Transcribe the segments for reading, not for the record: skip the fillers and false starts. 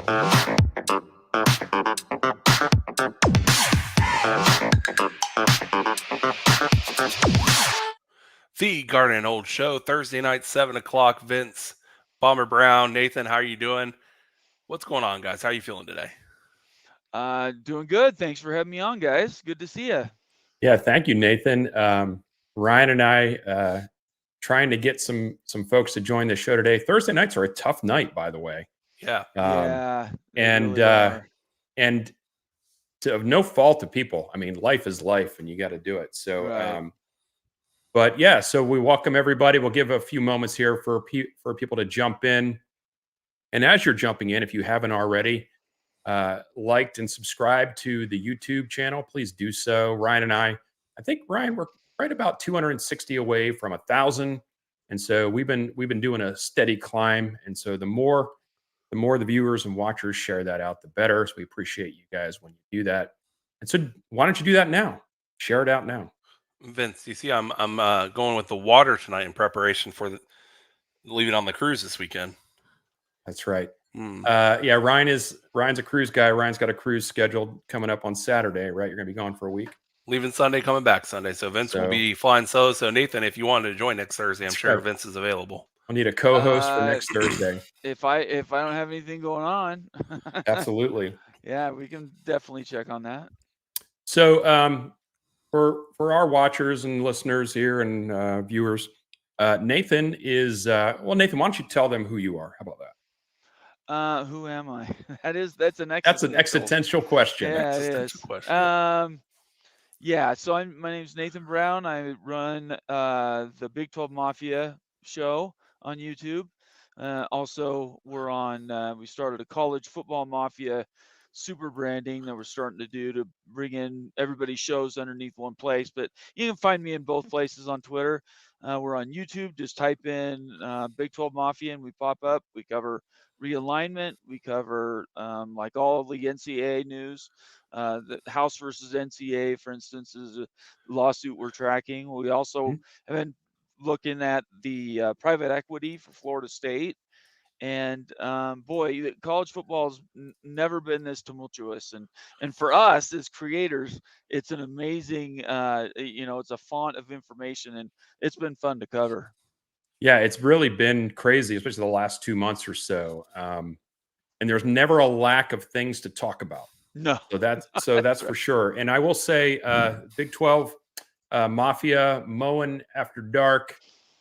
The Garden and Old Show, Thursday night, 7 o'clock. Vince, Bomber Brown, Nathan, how are you doing? What's going on, guys? How are you feeling today? Doing good. Thanks for having me on, guys. Good to see you. Yeah, thank you, Nathan. Ryan and I trying to get some folks to join the show today. Thursday nights are a tough night, by the way. Yeah. Yeah, they and really are. and of no fault of people. I mean, life is life, and you got to do it. So, Right. but yeah, so we welcome everybody. We'll give a few moments here for people to jump in. And as you're jumping in, if you haven't already liked and subscribed to the YouTube channel, please do so. Ryan and I think Ryan, we're right about 260 away from 1,000, and so we've been doing a steady climb. And so the more the viewers and watchers share that out, the better. So we appreciate you guys when you do that. And so why don't you do that now? Share it out now. Vince, you see, I'm going with the water tonight in preparation for leaving on the cruise this weekend. That's right. Yeah, Ryan's a cruise guy. Ryan's got a cruise scheduled coming up on Saturday, right? You're going to be gone for a week. Leaving Sunday, coming back Sunday. So Vince will be flying solo. So Nathan, if you wanted to join next Thursday, I'm sure Vince is available. I'll need a co-host for next Thursday. If I don't have anything going on. Absolutely. Yeah, we can definitely check on that. So for our watchers and listeners here and viewers, Nathan is Nathan, why don't you tell them who you are? How about that? Who am I? That's an existential question. Yeah, existential question. Yeah, so my name's Nathan Brown. I run the Big 12 Mafia show on YouTube. Also, we started a college football mafia super branding that we're starting to do to bring in everybody's shows underneath one place. But you can find me in both places on Twitter. We're on YouTube. Just type in Big 12 Mafia and we pop up. We cover realignment. We cover like all of the NCAA news. The House versus NCAA, for instance, is a lawsuit we're tracking. We also have been looking at the private equity for Florida State. And boy, college football's never been this tumultuous. And for us as creators, it's an amazing, it's a font of information, and it's been fun to cover. Yeah, it's really been crazy, especially the last 2 months or so. And there's never a lack of things to talk about. No. So that's for sure. And I will say, Big 12 Mafia, Mowing After Dark.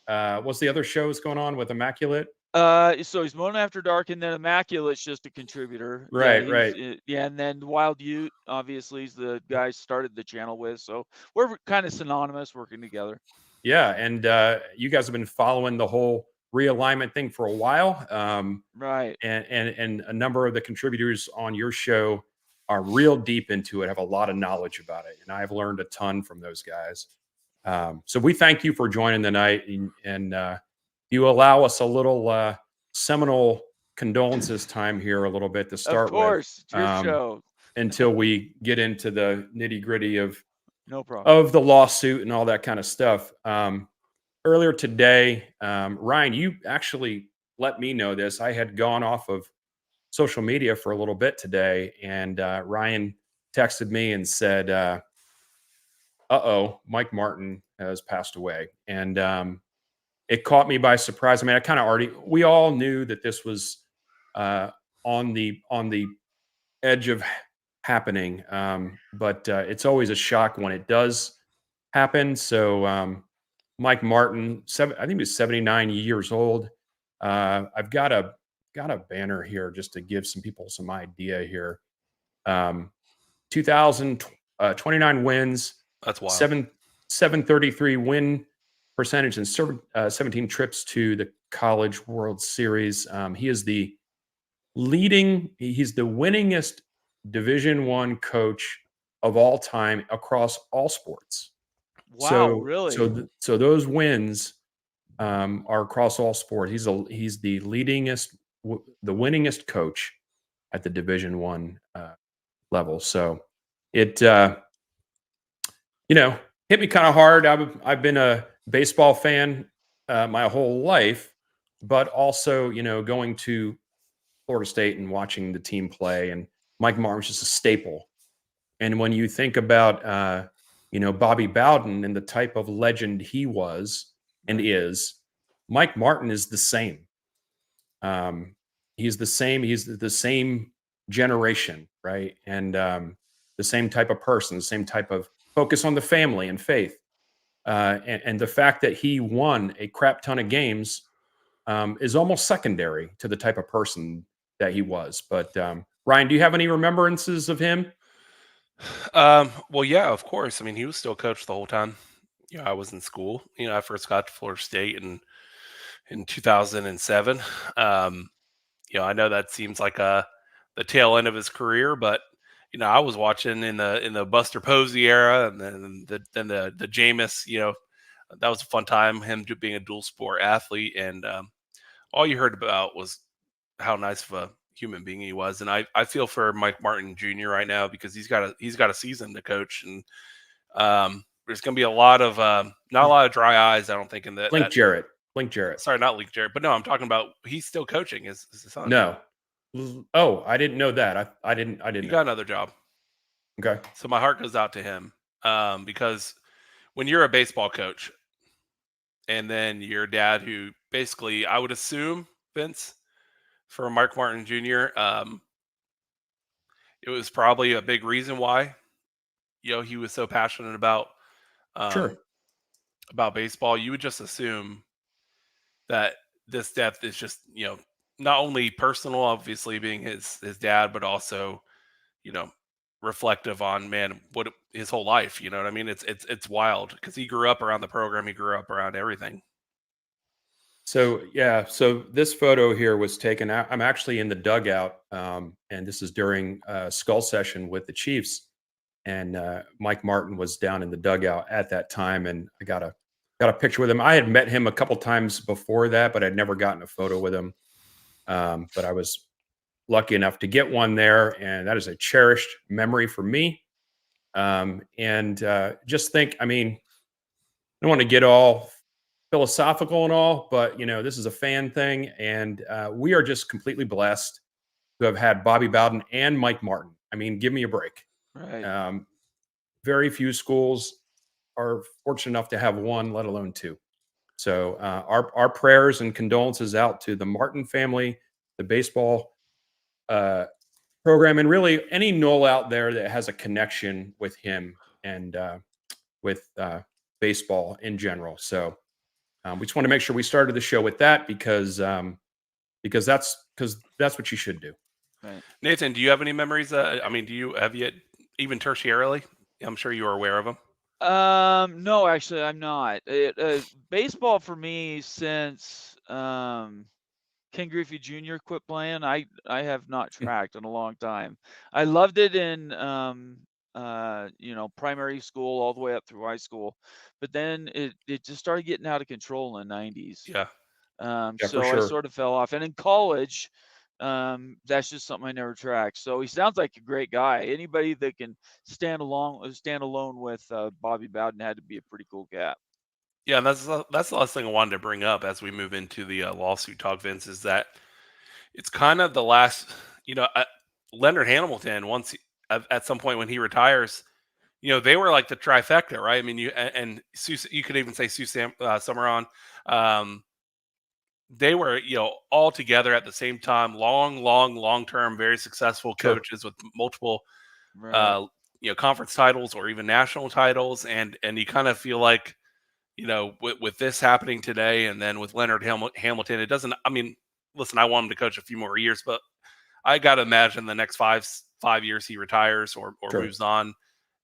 What's the other shows going on with Immaculate? So he's Mowing After Dark, and then Immaculate's just a contributor. Right, right. Yeah, and then Wild Ute, obviously, is the guy started the channel with. So we're kind of synonymous, working together. Yeah, and you guys have been following the whole realignment thing for a while. Right. And a number of the contributors on your show are real deep into it, have a lot of knowledge about it. And I've learned a ton from those guys. So we thank you for joining tonight, and you allow us a little seminal condolences time here a little bit to start with. Of course, it's your show. Until we get into the nitty gritty of no problem of the lawsuit and all that kind of stuff. Earlier today, Ryan, you actually let me know this. I had gone off of social media for a little bit today, and Ryan texted me and said, uh-oh, Mike Martin has passed away. And it caught me by surprise. I mean, we all knew that this was on the edge of happening. But it's always a shock when it does happen. So Mike Martin, I think he was 79 years old. I've got a banner here just to give some people some idea here. 29 wins. That's wild. 733 win percentage and 17 trips to the College World Series. He's the winningest Division I coach of all time across all sports. Wow, really? So those wins are across all sports. He's the winningest coach at the Division I level. So it hit me kind of hard. I've been a baseball fan my whole life, but also going to Florida State and watching the team play, and Mike Martin was just a staple. And when you think about, Bobby Bowden and the type of legend he was and is, Mike Martin is the same. He's the same. He's the same generation, right? And the same type of person, the same type of focus on the family and faith. And the fact that he won a crap ton of games is almost secondary to the type of person that he was. But Ryan, do you have any remembrances of him? Well, yeah, of course. I mean, he was still coach the whole time. I was in school. I first got to Florida State in 2007. I know that seems like the tail end of his career, but I was watching in the Buster Posey era, and then the Jameis. That was a fun time. Him being a dual sport athlete, and all you heard about was how nice of a human being he was. And I feel for Mike Martin Jr. right now because he's got a season to coach, and there's going to be a lot of not a lot of dry eyes. I don't think in the Blink Jarrett. Sorry, not Link Jarrett, but no, I'm talking about he's still coaching his son. No. Oh, I didn't know that. I didn't. He got another job. Okay. So my heart goes out to him because when you're a baseball coach and then your dad, who basically I would assume, Vince, for Mark Martin Jr., it was probably a big reason why he was so passionate about Sure. about baseball. You would just assume that this death is just not only personal, obviously being his dad, but also reflective on what his whole life. You know what I mean? It's wild because he grew up around the program, he grew up around everything. So yeah, so this photo here was taken out. I'm actually in the dugout, and this is during a skull session with the Chiefs, and Mike Martin was down in the dugout at that time, and I got a picture with him. I had met him a couple times before that, but I'd never gotten a photo with him. But I was lucky enough to get one there, and that is a cherished memory for me. Just think, I mean, I don't want to get all philosophical and all, but this is a fan thing, and we are just completely blessed to have had Bobby Bowden and Mike Martin. I mean, give me a break. Right. Very few schools are fortunate enough to have one, let alone two. So our prayers and condolences out to the Martin family, the baseball program, and really any Knoll out there that has a connection with him and with baseball in general. So we just want to make sure we started the show with that because that's what you should do. Right. Nathan, do you have any memories? Have you even tertiarily? I'm sure you are aware of them. No, actually, I'm not. Baseball for me since Ken Griffey Jr. quit playing, I have not tracked in a long time. I loved it in primary school all the way up through high school, but then it just started getting out of control in the 90s. Yeah. For So sure. I sort of fell off. And in college, that's just something I never tracked. So he sounds like a great guy. Anybody that can stand alone with Bobby Bowden had to be a pretty cool cat. Yeah, and that's the last thing I wanted to bring up as we move into the lawsuit talk, Vince, is that it's kind of the last, Leonard Hamilton, at some point when he retires, they were like the trifecta, right? I mean, you could even say Sue Summeron. They were, all together at the same time, long-term, very successful coaches with multiple, Right. conference titles or even national titles. And you kind of feel like, with this happening today, and then with Leonard Hamilton, it doesn't. I mean, listen, I want him to coach a few more years, but I got to imagine the next 5 years he retires or Sure. moves on,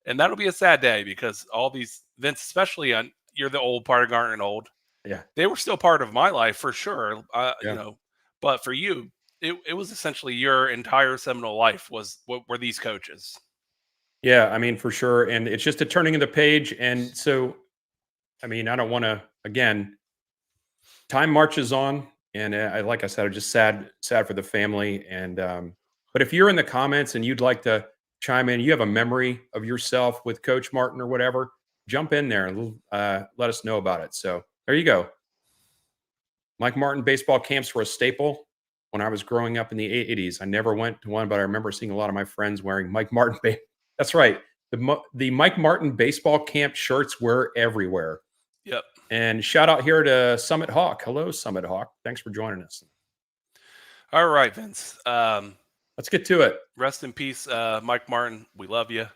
and that'll be a sad day because all these Vince, especially you're the old part of Garner and old. Yeah, they were still part of my life for sure. Yeah. But for you, it was essentially your entire Seminole life were these coaches. Yeah, I mean, for sure. And it's just a turning of the page. And so, I mean, I don't want to, again, time marches on. And like I said, I'm just sad for the family. And, but if you're in the comments and you'd like to chime in, you have a memory of yourself with Coach Martin or whatever, jump in there and let us know about it. So there you go. Mike Martin baseball camps were a staple. when I was growing up in the 80s. I never went to one, but I remember seeing a lot of my friends wearing Mike Martin. That's right. The Mike Martin baseball camp shirts were everywhere. Yep. And shout out here to Summit Hawk. Hello, Summit Hawk. Thanks for joining us. All right, Vince. Let's get to it. Rest in peace, Mike Martin. We love you.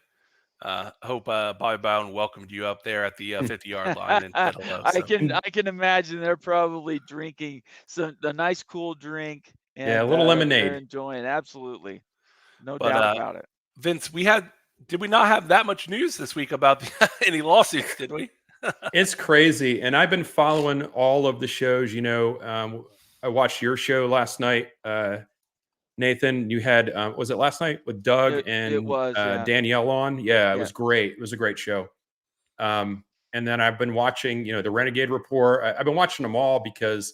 Hope Bobby Bowden welcomed you up there at the 50-yard line and said hello. I can imagine they're probably drinking a nice cool drink. And, yeah, a little lemonade. They're enjoying. Absolutely, no doubt about it. Vince, did we not have that much news this week about any lawsuits? Did we? It's crazy, and I've been following all of the shows. I watched your show last night. Nathan, you had was it last night with Doug and Danielle on? Yeah, it was great. It was a great show. And then I've been watching, the Renegade Report. I've been watching them all because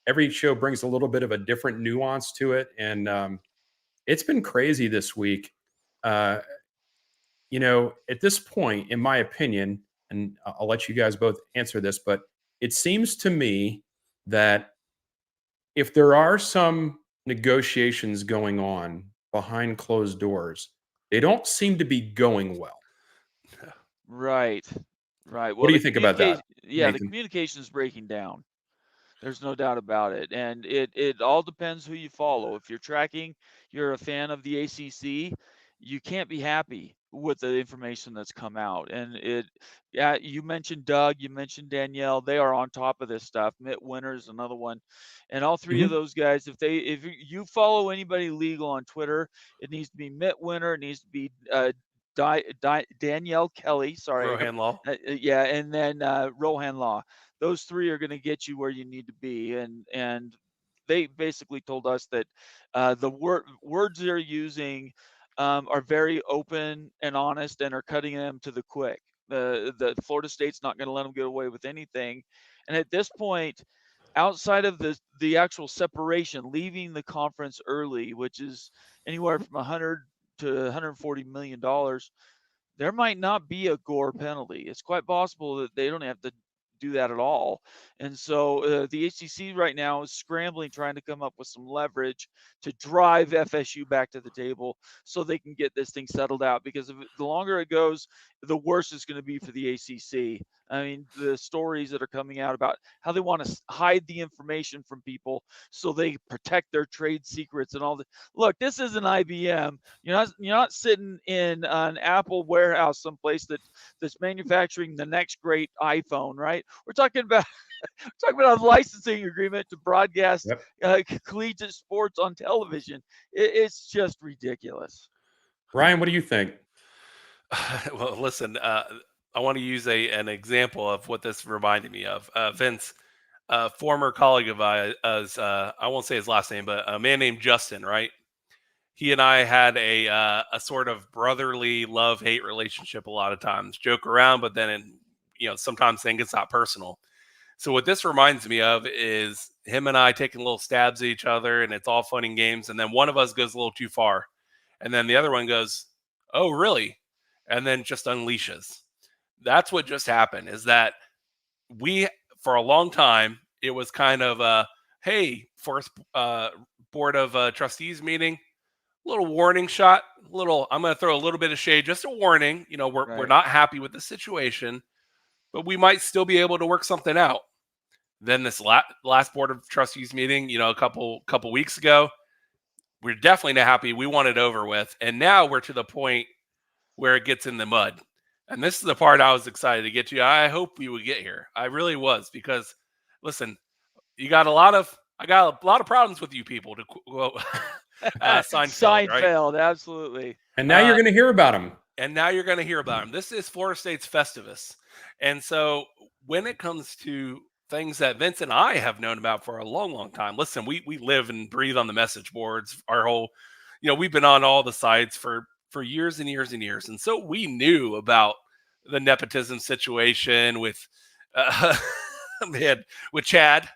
every show brings a little bit of a different nuance to it, and it's been crazy this week. At this point, in my opinion, and I'll let you guys both answer this, but it seems to me that if there are some negotiations going on behind closed doors, they don't seem to be going well. Right. Well, what do you think about that? Yeah, Nathan? The communication is breaking down. There's no doubt about it. And it all depends who you follow. If you're a fan of the ACC, you can't be happy with the information that's come out. And you mentioned Doug, you mentioned Danielle, they are on top of this stuff. Mitt Winter's another one. And all three of those guys, if you follow anybody legal on Twitter, it needs to be Mitt Winter, it needs to be Danielle Kelly, sorry. Rohan Law. Yeah, and then Rohan Law. Those three are going to get you where you need to be. And they basically told us that the words they're using are very open and honest and are cutting them to the quick. The Florida State's not going to let them get away with anything. And at this point, outside of the actual separation, leaving the conference early, which is anywhere from $100 to $140 million, there might not be a Gore penalty. It's quite possible that they don't have to do that at all. And so the ACC right now is scrambling, trying to come up with some leverage to drive FSU back to the table so they can get this thing settled out, because the longer it goes, the worse it's going to be for the ACC. I mean, the stories that are coming out about how they want to hide the information from people so they protect their trade secrets and all that. Look, this isn't IBM. You're not sitting in an Apple warehouse someplace that's manufacturing the next great iPhone, right? We're talking about a licensing agreement to broadcast collegiate sports on television. It's just ridiculous. Ryan, what do you think? Well, listen, I want to use an example of what this reminded me of. Vince, a former colleague of ours, I won't say his last name, but a man named Justin, right? He and I had a sort of brotherly love-hate relationship a lot of times. Joke around, but then, sometimes things it's not personal. So what this reminds me of is him and I taking little stabs at each other, and it's all fun and games. And then one of us goes a little too far. And then the other one goes, "Oh, really?" And then just unleashes. That's what just happened, is that we, for a long time, it was kind of hey, fourth board of trustees meeting, little warning shot, I'm going to throw a little bit of shade, just a warning. We're not happy with the situation, but we might still be able to work something out. Then this last board of trustees meeting, a couple weeks ago, we're definitely not happy. We want it over with. And now we're to the point where it gets in the mud. And this is the part I was excited to get to. I hope we would get here. I really was, because listen, I got a lot of problems with you people, to quote Seinfeld, Seinfeld, right? Absolutely. And now you're going to hear about them. This is Florida State's Festivus. And so when it comes to things that Vince and I have known about for a long, long time, listen, we live and breathe on the message boards. Our whole, we've been on all the sites for years and years and years. And so we knew about the nepotism situation with Chad.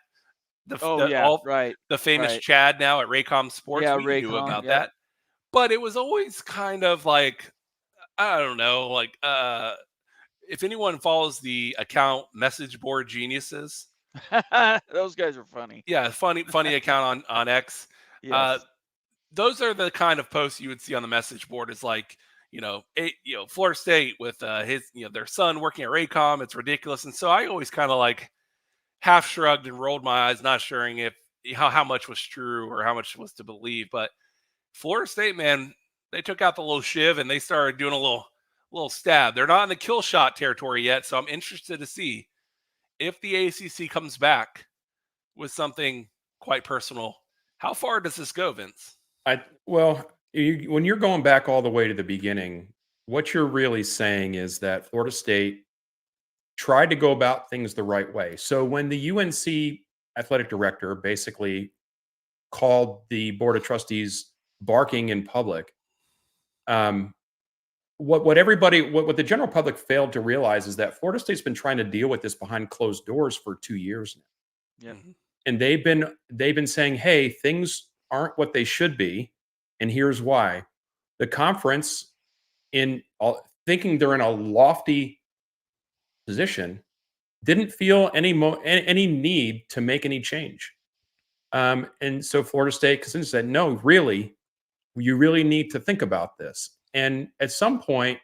The famous Chad now at Raycom Sports. Yeah, we knew about that. But it was always kind of like, I don't know, like if anyone follows the account Message Board Geniuses. Those guys are funny. Yeah, funny account on X. Yes. Those are the kind of posts you would see on the message board. Is like, Florida State with his, their son working at Raycom. It's ridiculous. And so I always kind of like half shrugged and rolled my eyes, not sure if how much was true or how much was to believe. But Florida State, man, they took out the little shiv and they started doing a little stab. They're not in the kill shot territory yet, so I'm interested to see if the ACC comes back with something quite personal. How far does this go, Vince? When you're going back all the way to the beginning, what you're really saying is that Florida State tried to go about things the right way. So when the UNC athletic director basically called the board of trustees barking in public, what the general public failed to realize is that Florida State's been trying to deal with this behind closed doors for 2 years now. Yep. And they've been saying, "Hey, things aren't what they should be, and here's why." The conference, thinking they're in a lofty position, didn't feel any need to make any change. And so Florida State said, "No, really, you really need to think about this." And at some point,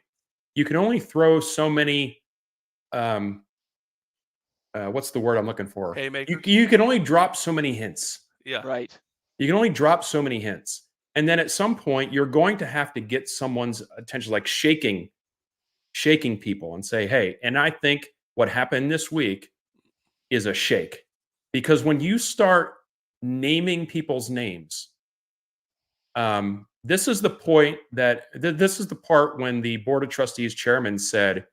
you can only throw so many. What's the word I'm looking for? Haymakers? You can only drop so many hints. Yeah. Right. You can only drop so many hints. And then at some point, you're going to have to get someone's attention, like shaking people and say, "Hey," and I think what happened this week is a shake. Because when you start naming people's names, this is the point this is the part when the Board of Trustees chairman said,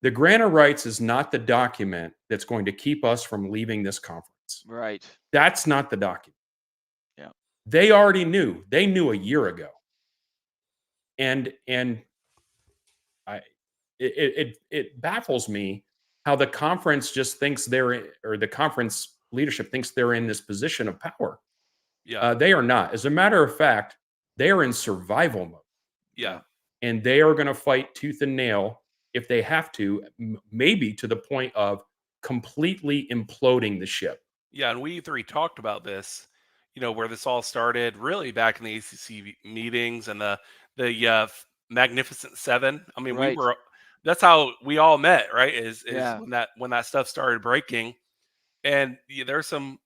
"The grant of rights is not the document that's going to keep us from leaving this conference." Right. That's not the document. Yeah. They already knew. They knew a year ago. And it baffles me how the conference just thinks or the conference leadership thinks they're in this position of power. Yeah. They are not. As a matter of fact, they are in survival mode. Yeah. And they are going to fight tooth and nail if they have to, maybe to the point of completely imploding the ship. Yeah, and we three talked about this, where this all started really back in the ACC meetings and the Magnificent Seven. I mean, Right. that's how we all met, right? Is Yeah. when that stuff started breaking, and there's some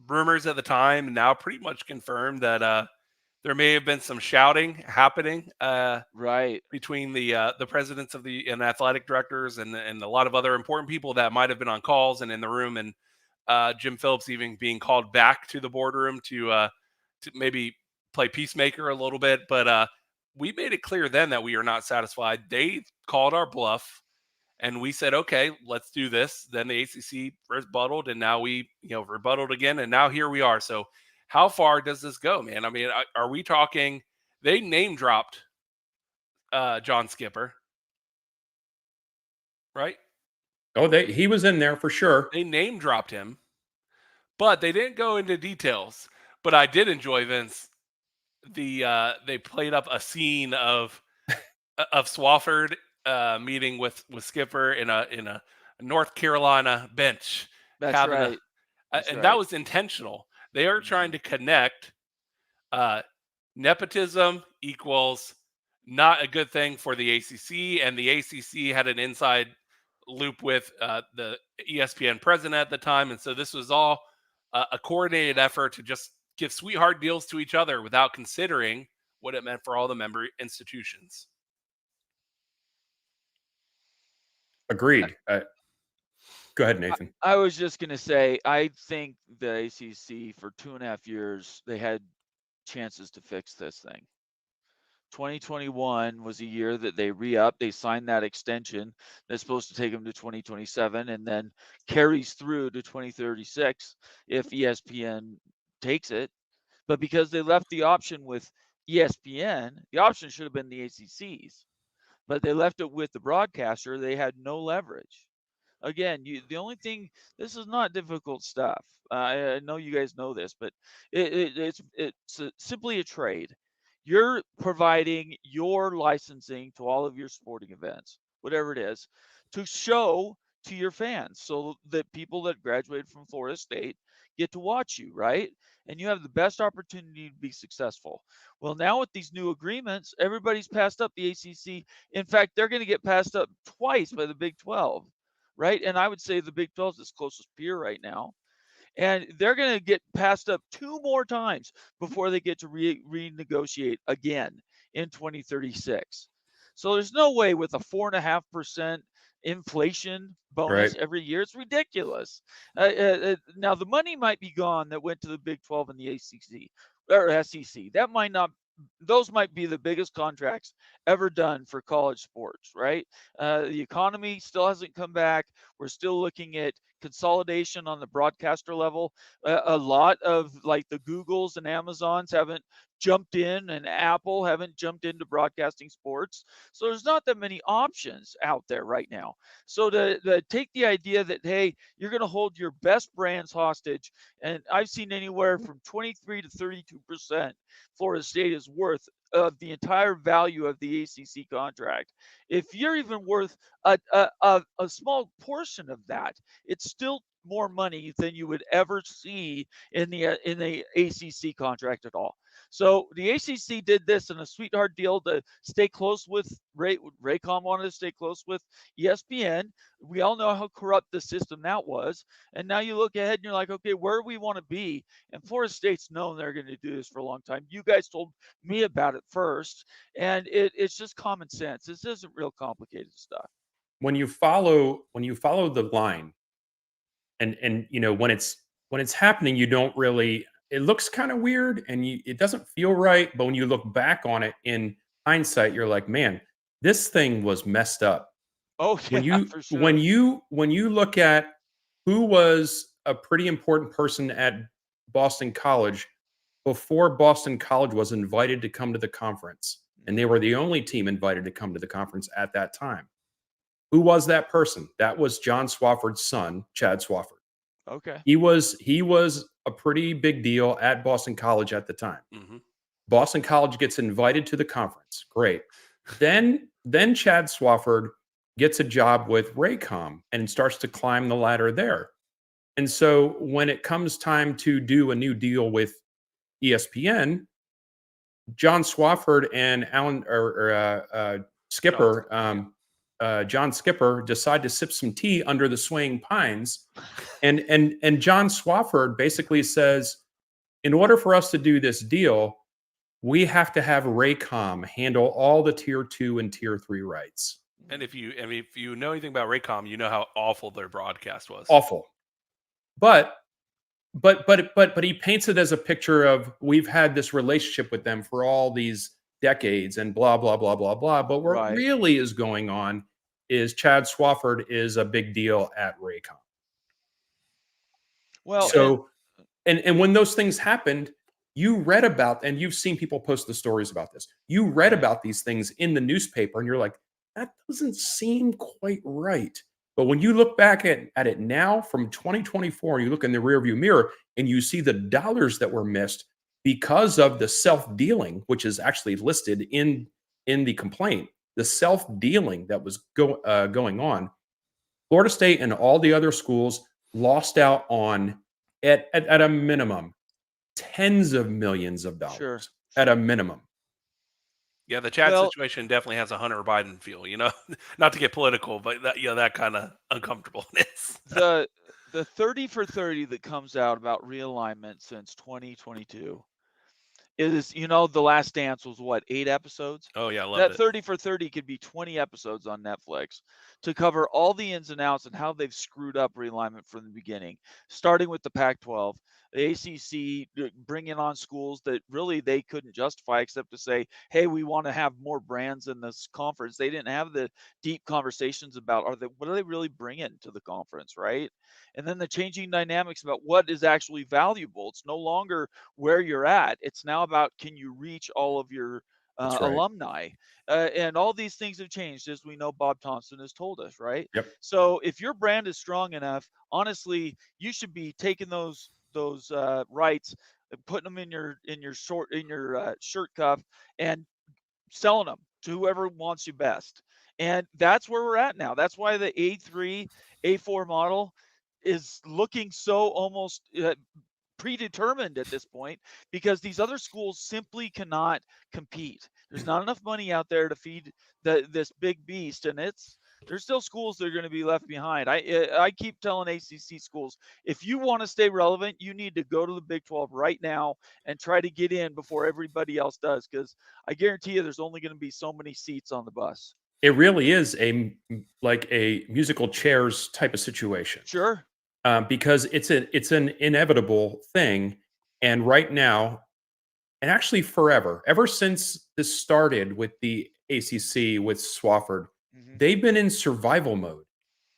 rumors at the time, and now pretty much confirmed that there may have been some shouting happening Right. between the presidents and athletic directors and a lot of other important people that might have been on calls and in the room, and Jim Phillips even being called back to the boardroom to maybe play peacemaker a little bit. But we made it clear then that we are not satisfied. They called our bluff, and we said, "Okay, let's do this." Then the ACC rebutted, and now we rebutted again, and now here we are. So, how far does this go, man? I mean, are we talking? They name dropped John Skipper, right? Oh, he was in there for sure. They name dropped him, but they didn't go into details. But I did enjoy, Vince, they played up a scene of Swafford meeting with Skipper in a North Carolina bench. That's right. That was intentional. They are trying to connect nepotism equals not a good thing for the ACC, and the ACC had an inside loop with the ESPN president at the time, and so this was all a coordinated effort to just give sweetheart deals to each other without considering what it meant for all the member institutions. Agreed. Go ahead, Nathan. I was just going to say, I think the ACC for 2.5 years, they had chances to fix this thing. 2021 was a year that they re-upped. They signed that extension that's supposed to take them to 2027 and then carries through to 2036 if ESPN takes it. But because they left the option with ESPN, the option should have been the ACC's. But they left it with the broadcaster. They had no leverage. Again, the only thing, this is not difficult stuff. I know you guys know this, but it's simply a trade. You're providing your licensing to all of your sporting events, whatever it is, to show to your fans so that people that graduated from Florida State get to watch you, right? And you have the best opportunity to be successful. Well, now with these new agreements, everybody's passed up the ACC. In fact, they're going to get passed up twice by the Big 12, right? And I would say the Big 12 is its closest peer right now. And they're going to get passed up 2 more times before they get to renegotiate again in 2036. So there's no way with a 4.5% inflation bonus Right. every year. It's ridiculous. Now the money might be gone that went to the Big 12 and the ACC or SEC. That might not. Those might be the biggest contracts ever done for college sports, right? The economy still hasn't come back. We're still looking at consolidation on the broadcaster level. A lot of like the Googles and Amazons haven't jumped in, and Apple haven't jumped into broadcasting sports. So there's not that many options out there right now. So to take the idea that, hey, you're going to hold your best brands hostage, and I've seen anywhere from 23 to 32% Florida State is worth of the entire value of the ACC contract. If you're even worth a small portion of that, it's still more money than you would ever see in the ACC contract at all. So the ACC did this in a sweetheart deal to stay close with Raycom wanted to stay close with ESPN. We all know how corrupt the system that was. And now you look ahead and you're like, okay, where do we want to be? And Florida State's known they're going to do this for a long time. You guys told me about it first, and it's just common sense. This isn't real complicated stuff. When you follow the line, and when it's happening, you don't really. It looks kind of weird, and it doesn't feel right. But when you look back on it in hindsight, you're like, man, this thing was messed up. Oh When yeah, you for when sure. you when you look at who was a pretty important person at Boston College before Boston College was invited to come to the conference, and they were the only team invited to come to the conference at that time. Who was that person? That was John Swafford's son, Chad Swafford. Okay. He was a pretty big deal at Boston College at the time. Hmm. Boston College gets invited to the conference. Great. Then Chad Swafford gets a job with Raycom and starts to climb the ladder there. And so when it comes time to do a new deal with ESPN, John Swafford and Skipper, John Skipper, decide to sip some tea under the swaying pines, and John Swafford basically says, in order for us to do this deal, we have to have Raycom handle all the tier 2 and tier 3 rights. And if you know anything about Raycom, you know how awful their broadcast was. Awful. But he paints it as a picture of we've had this relationship with them for all these decades and blah blah blah blah blah. But what Right. really is going on is Chad Swafford is a big deal at Raycom. Well, So and when those things happened, you read about, and you've seen people post the stories about this. You read Right. about these things in the newspaper, and you're like, that doesn't seem quite right. But when you look back at it now from 2024, and you look in the rearview mirror and you see the dollars that were missed because of the self-dealing, which is actually listed in the complaint, the self-dealing that was going on, Florida State and all the other schools lost out on at a minimum tens of millions of dollars sure. at a minimum. Yeah, the Chad Well, situation definitely has a Hunter Biden feel, not to get political, but that kind of uncomfortableness. the 30 for 30 that comes out about realignment since 2022 is, The Last Dance was what, 8 episodes? Oh yeah, I loved That it. 30 for 30 could be 20 episodes on Netflix to cover all the ins and outs and how they've screwed up realignment from the beginning, starting with the Pac-12, the ACC bringing on schools that really they couldn't justify except to say, hey, we want to have more brands in this conference. They didn't have the deep conversations about what are they really bringing to the conference, right? And then the changing dynamics about what is actually valuable. It's no longer where you're at. It's now about, can you reach all of your That's right. alumni, and all these things have changed, as we know. Bob Thompson has told us, right? Yep. So if your brand is strong enough, honestly, you should be taking those rights and putting them in your shirt cuff and selling them to whoever wants you best. And that's where we're at now. That's why the A3, A4 model is looking so almost predetermined at this point, because these other schools simply cannot compete. There's not enough money out there to feed this big beast, and there's still schools that are going to be left behind. I keep telling ACC schools, if you want to stay relevant, you need to go to the Big 12 right now and try to get in before everybody else does, because I guarantee you there's only going to be so many seats on the bus. It really is like a musical chairs type of situation. Sure. Because it's an inevitable thing. And right now, and actually forever, ever since this started with the ACC with Swofford, they've been in survival mode,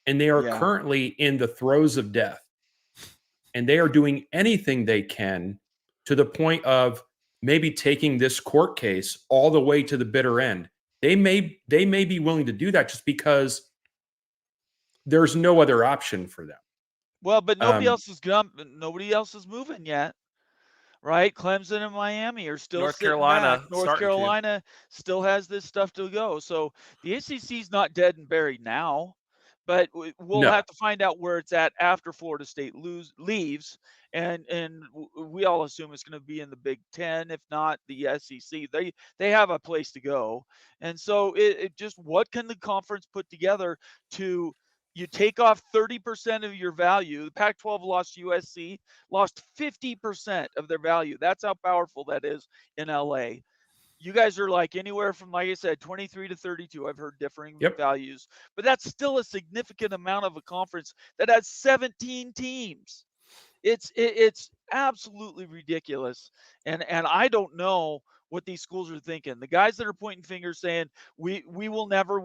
and they are currently in the throes of death. And they are doing anything they can, to the point of maybe taking this court case all the way to the bitter end. They may be willing to do that just because there's no other option for them. Well, but nobody else is moving yet, right? Clemson and Miami are still North sitting Carolina back. North starting to. Carolina still has this stuff to go. So the ACC's not dead and buried now, but we'll have to find out where it's at after Florida State leaves, and we all assume it's going to be in the Big Ten, if not the SEC. They have a place to go, and so it just, what can the conference put together to, you take off 30% of your value. The Pac-12 lost USC, lost 50% of their value. That's how powerful that is in LA. You guys are like anywhere from, like I said, 23 to 32. I've heard differing values, but that's still a significant amount of a conference that has 17 teams. It's absolutely ridiculous. And I don't know what these schools are thinking. The guys that are pointing fingers saying, we will never.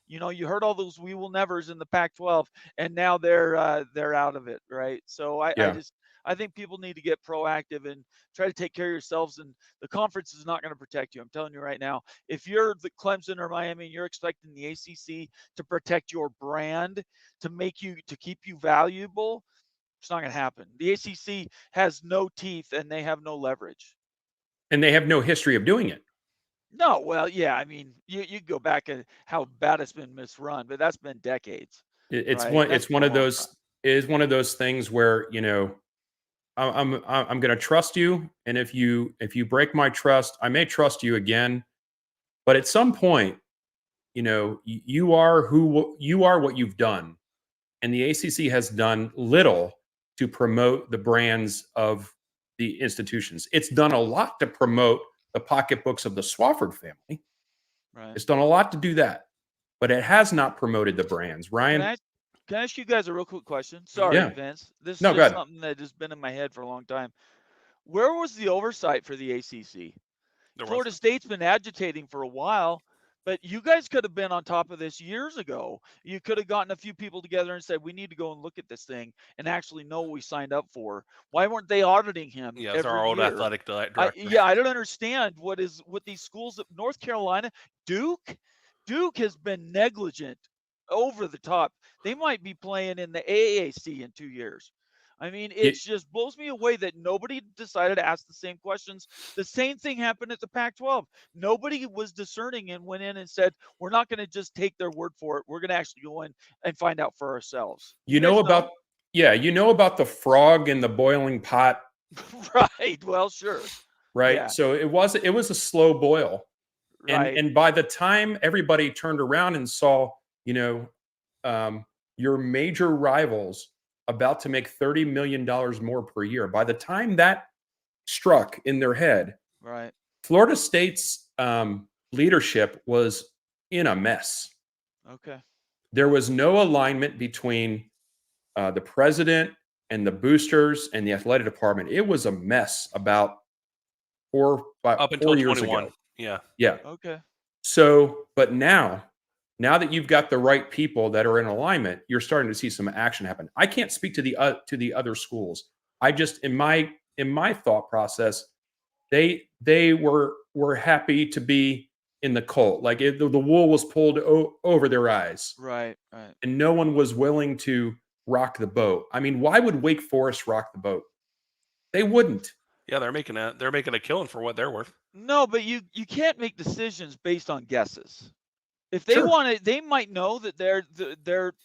You know, you heard all those "we will nevers" in the Pac-12, and now they're out of it, right? So I think people need to get proactive and try to take care of yourselves. And the conference is not going to protect you. I'm telling you right now. If you're the Clemson or Miami and you're expecting the ACC to protect your brand, to keep you valuable, it's not going to happen. The ACC has no teeth and they have no leverage. And they have no history of doing it. No, well, yeah. I mean, you go back and how bad it's been misrun, but that's been decades. It's right? one of those. It is one of those things where, you know, I'm going to trust you, and if you break my trust, I may trust you again. But at some point, you know, you are what you've done, and the ACC has done little to promote the brands of the institutions. It's done a lot to promote the pocketbooks of the Swofford family. Right. It's done a lot to do that, but it has not promoted the brands. Ryan, can I ask you guys a real quick question? Sorry, Vince. This is just something that has been in my head for a long time. Where was the oversight for the ACC? Florida State's been agitating for a while, but you guys could have been on top of this years ago. You could have gotten a few people together and said, we need to go and look at this thing and actually know what we signed up for. Why weren't they auditing him? Yeah, it's our old athletic director. I don't understand what these schools of North Carolina, Duke has been negligent, over the top. They might be playing in the AAC in 2 years. I mean, it just blows me away that nobody decided to ask the same questions. The same thing happened at the Pac-12. Nobody was discerning and went in and said, we're not going to just take their word for it. We're going to actually go in and find out for ourselves. You know about the frog in the boiling pot. Right. Well, sure. Right. Yeah. So it was a slow boil. Right. And by the time everybody turned around and saw, you know, your major rivals about to make $30 million more per year, by the time that struck in their head, right, Florida State's leadership was in a mess. Okay. There was no alignment between the president and the boosters and the athletic department. It was a mess about 4 years ago. Yeah. Okay. So, but now that you've got the right people that are in alignment, you're starting to see some action happen. I can't speak to the other schools. I just, in my thought process, they were happy to be in the cult. Like the wool was pulled over their eyes. Right. And no one was willing to rock the boat. I mean, why would Wake Forest rock the boat? They wouldn't. Yeah, they're making a killing for what they're worth. No, but you can't make decisions based on guesses. If they Sure. want to, they might know that they're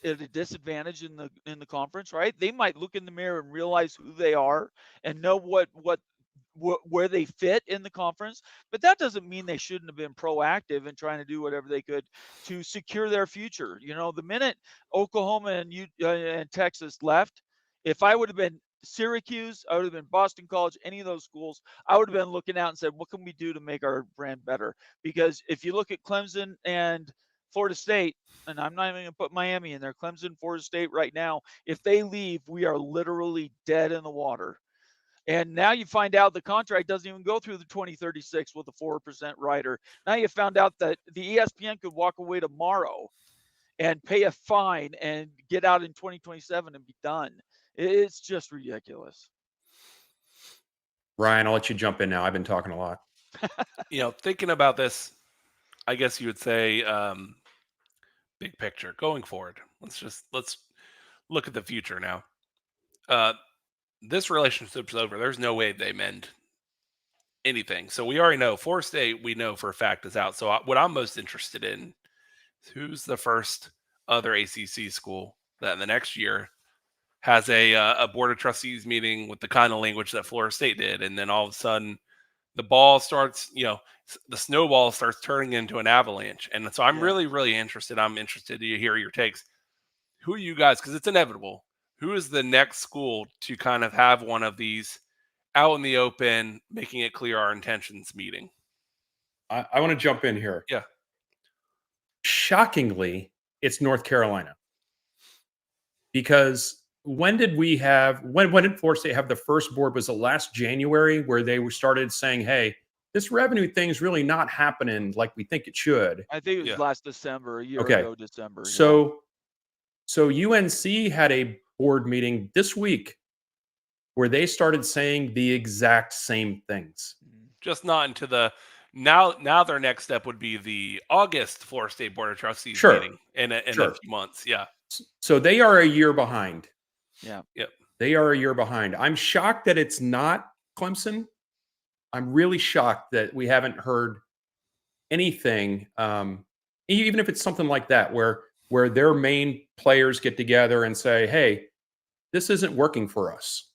at a disadvantage in the conference, right? They might look in the mirror and realize who they are and know where they fit in the conference, but that doesn't mean they shouldn't have been proactive and trying to do whatever they could to secure their future. The minute Oklahoma and Texas left, if I would have been Syracuse, I would have been Boston College, any of those schools, I would have been looking out and said, what can we do to make our brand better? Because if you look at Clemson and Florida State, and I'm not even going to put Miami in there, Clemson, Florida State right now, if they leave, we are literally dead in the water. And now you find out the contract doesn't even go through the 2036 with a 4% rider. Now you found out that the ESPN could walk away tomorrow and pay a fine and get out in 2027 and be done. It's just ridiculous. Ryan, I'll let you jump in now. I've been talking a lot. Thinking about this, I guess you would say big picture going forward. Let's look at the future now. This relationship's over. There's no way they mend anything. So we already know Florida State, we know for a fact, is out. So what I'm most interested in is who's the first other ACC school that in the next year has a board of trustees meeting with the kind of language that Florida State did, and then all of a sudden the ball starts, the snowball starts turning into an avalanche. And so I'm really, really interested. I'm interested to hear your takes. Who are you guys? Because it's inevitable. Who is the next school to kind of have one of these out in the open, making it clear our intentions meeting? I want to jump in here. Yeah. Shockingly, it's North Carolina. Because when did Florida State have the first board? Was it last January where they started saying, hey, this revenue thing's really not happening like we think it should? I think it was last December, a year Okay. ago, December. So UNC had a board meeting this week where they started saying the exact same things. Just not into the now their next step would be the August Florida State Board of Trustees meeting in a few months. Yeah. So they are a year behind. Yeah. Yep. They are a year behind. I'm shocked that it's not Clemson. I'm really shocked that we haven't heard anything, even if it's something like that, where their main players get together and say, hey, this isn't working for us.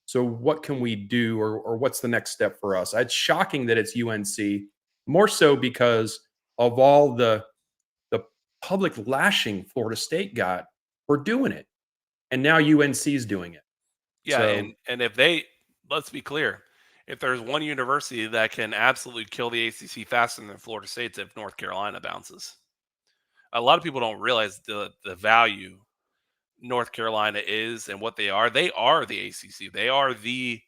So what can we do, or what's the next step for us? It's shocking that it's UNC, more so because of all the public lashing Florida State got for doing it. And now UNC's doing it. Yeah, So, and let's be clear, if there's one university that can absolutely kill the ACC faster than Florida State's, if North Carolina bounces. A lot of people don't realize the value North Carolina is and what they are. They are the ACC. They are the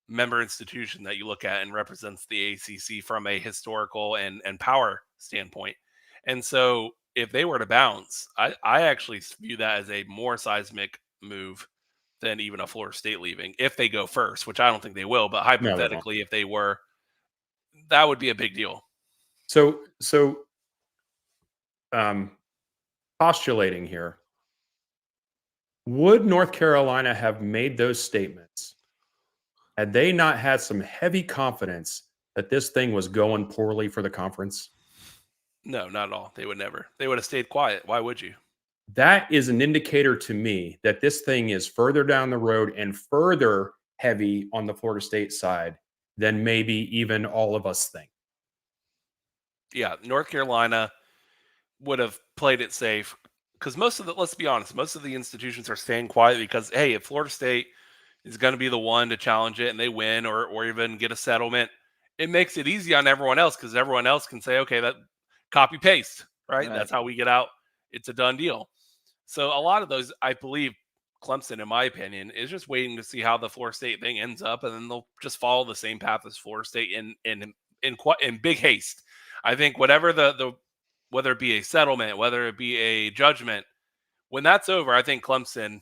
member institution that you look at and represents the ACC from a historical and power standpoint. And so if they were to bounce, I actually view that as a more seismic move than even a Florida State leaving if they go first, which I don't think they will. But hypothetically, if they were, that would be a big deal. So postulating here, would North Carolina have made those statements had they not had some heavy confidence that this thing was going poorly for the conference? No, not at all. They would never. They would have stayed quiet. Why would you? That is an indicator to me that this thing is further down the road and further heavy on the Florida State side than maybe even all of us think. Yeah, North Carolina would have played it safe because let's be honest, most of the institutions are staying quiet because, hey, if Florida State is going to be the one to challenge it and they win or even get a settlement, it makes it easy on everyone else because everyone else can say, okay, that copy paste, right? That's how we get out. It's a done deal. So a lot of those, I believe, Clemson, in my opinion, is just waiting to see how the Florida State thing ends up, and then they'll just follow the same path as Florida State in big haste. I think whatever whether it be a settlement, whether it be a judgment, when that's over, I think Clemson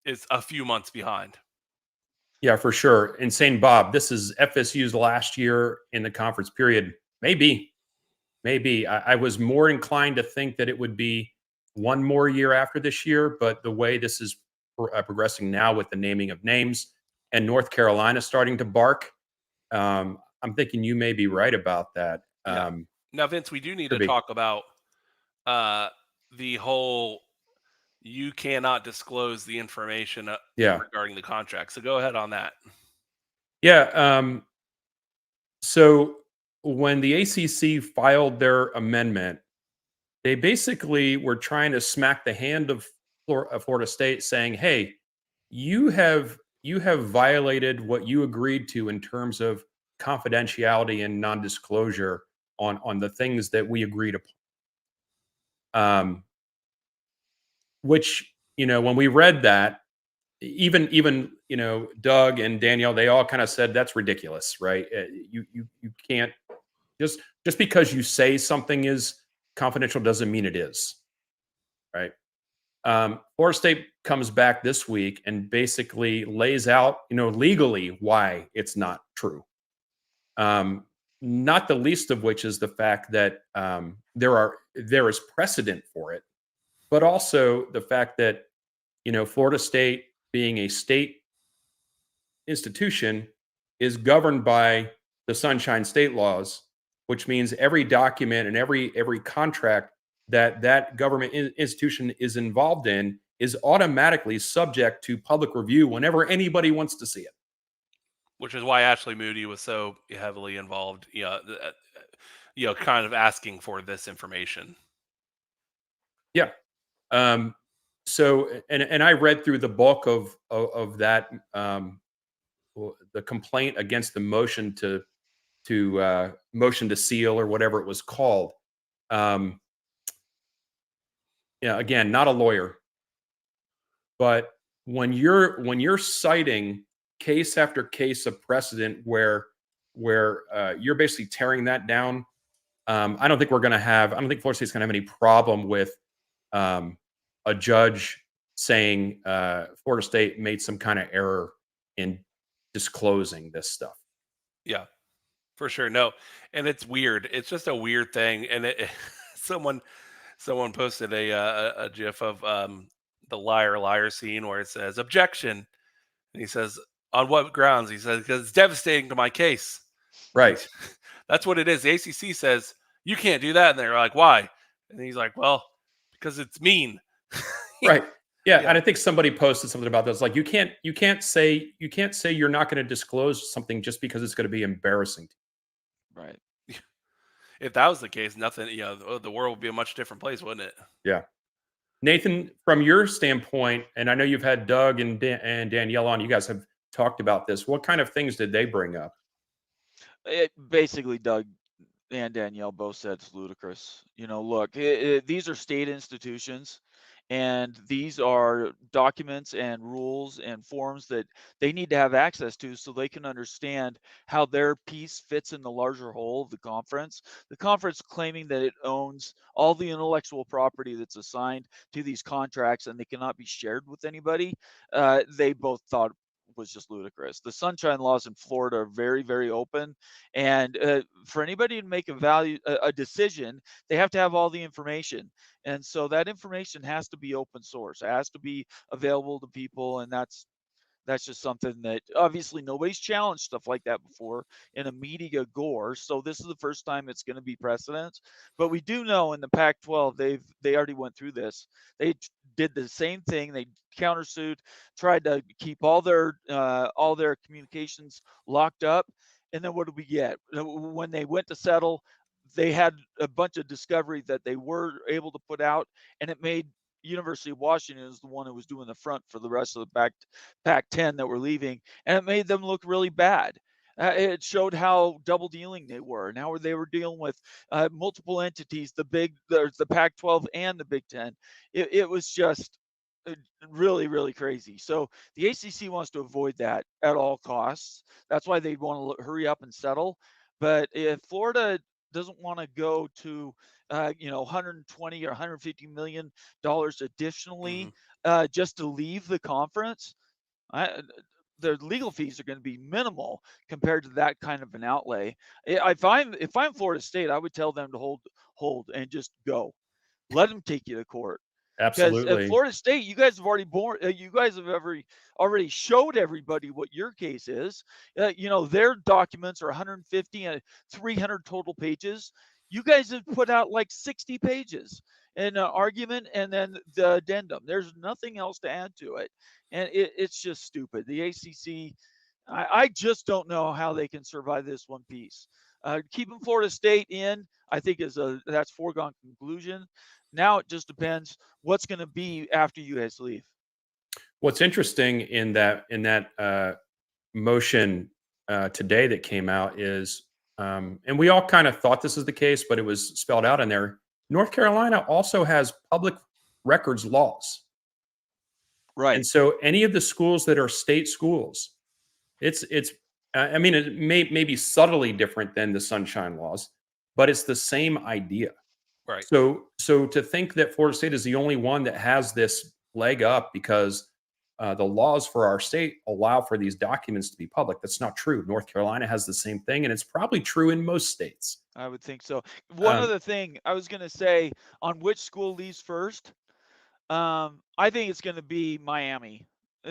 is a few months behind. Yeah, for sure. Insane Bob, this is FSU's last year in the conference period. Maybe. I was more inclined to think that it would be one more year after this year, but the way this is progressing now with the naming of names and North Carolina starting to bark, I'm thinking you may be right about that. Now, Vince, we do need to talk about the whole you cannot disclose the information regarding the contract. So go ahead on that. Yeah. So when the ACC filed their amendment, they basically were trying to smack the hand of Florida State, saying, "Hey, you have violated what you agreed to in terms of confidentiality and non-disclosure on the things that we agreed upon." Which, when we read that, even Doug and Danielle, they all kind of said that's ridiculous, right? You can't just because you say something is confidential doesn't mean it is, right? Florida State comes back this week and basically lays out, legally why it's not true. Not the least of which is the fact that there is precedent for it, but also the fact that Florida State, being a state institution, is governed by the Sunshine State laws, which means every document and every contract that government institution is involved in is automatically subject to public review whenever anybody wants to see it. Which is why Ashley Moody was so heavily involved, kind of asking for this information. Yeah. So, and I read through the bulk of that, the complaint against the motion to motion to seal or whatever it was called. Again, not a lawyer, but when you're citing case after case of precedent where you're basically tearing that down, I don't think Florida State's going to have any problem with a judge saying Florida State made some kind of error in disclosing this stuff. Yeah, for sure. No, and it's weird. It's just a weird thing. And someone posted a GIF of the liar scene where it says objection, and he says, on what grounds? He says, because it's devastating to my case. Right. That's what it is. The ACC says you can't do that, and they're like, why? And he's like, well, because it's mean. Right. Yeah, and I think somebody posted something about this. Like, you can't say you're not going to disclose something just because it's going to be embarrassing. Right. If that was the case, nothing. The world would be a much different place, wouldn't it? Yeah. Nathan, from your standpoint, and I know you've had Doug and Danielle on. You guys have talked about this. What kind of things did they bring up? Basically, Doug and Danielle both said it's ludicrous. Look, these are state institutions, and these are documents and rules and forms that they need to have access to so they can understand how their piece fits in the larger whole of the conference. The conference claiming that it owns all the intellectual property that's assigned to these contracts and they cannot be shared with anybody. They both thought was just ludicrous. The sunshine laws in Florida are very, very open, and for anybody to make a decision, they have to have all the information, and so that information has to be open source. It has to be available to people, and that's just something that obviously nobody's challenged stuff like that before in a media gore. So this is the first time it's going to be precedent. But we do know in the Pac-12 they already went through this. They did the same thing. They countersued, tried to keep all their communications locked up. And then what did we get? When they went to settle, they had a bunch of discovery that they were able to put out, and it made University of Washington is the one who was doing the front for the rest of the Pac-10 that were leaving, and it made them look really bad. It showed how double dealing they were, and how they were dealing with multiple entities, the Pac-12 and the Big Ten. It was just really, really crazy. So the ACC wants to avoid that at all costs. That's why they want to hurry up and settle. But if Florida doesn't want to go to 120 or 150 million dollars additionally just to leave the conference, their legal fees are going to be minimal compared to that kind of an outlay. If I'm Florida State, I would tell them to hold and just go. Let them take you to court. Because Absolutely. at Florida State, you guys have already showed everybody what your case is. Their documents are 150 and 300 total pages. You guys have put out like 60 pages in an argument and then the addendum. There's nothing else to add to it. And it's just stupid. The ACC, I just don't know how they can survive this one piece. Keeping Florida State in, I think that's foregone conclusion. Now it just depends what's going to be after you guys leave. What's interesting in that motion today that came out is, and we all kind of thought this is the case, but it was spelled out in there. North Carolina also has public records laws, Right. and so any of the schools that are state schools, it's. I mean, it may be subtly different than the Sunshine Laws, but it's the same idea. Right. So to think that Florida State is the only one that has this leg up because the laws for our state allow for these documents to be public, that's not true. North Carolina has the same thing, and it's probably true in most states. I would think so. One other thing I was going to say on which school leaves first. I think it's going to be Miami.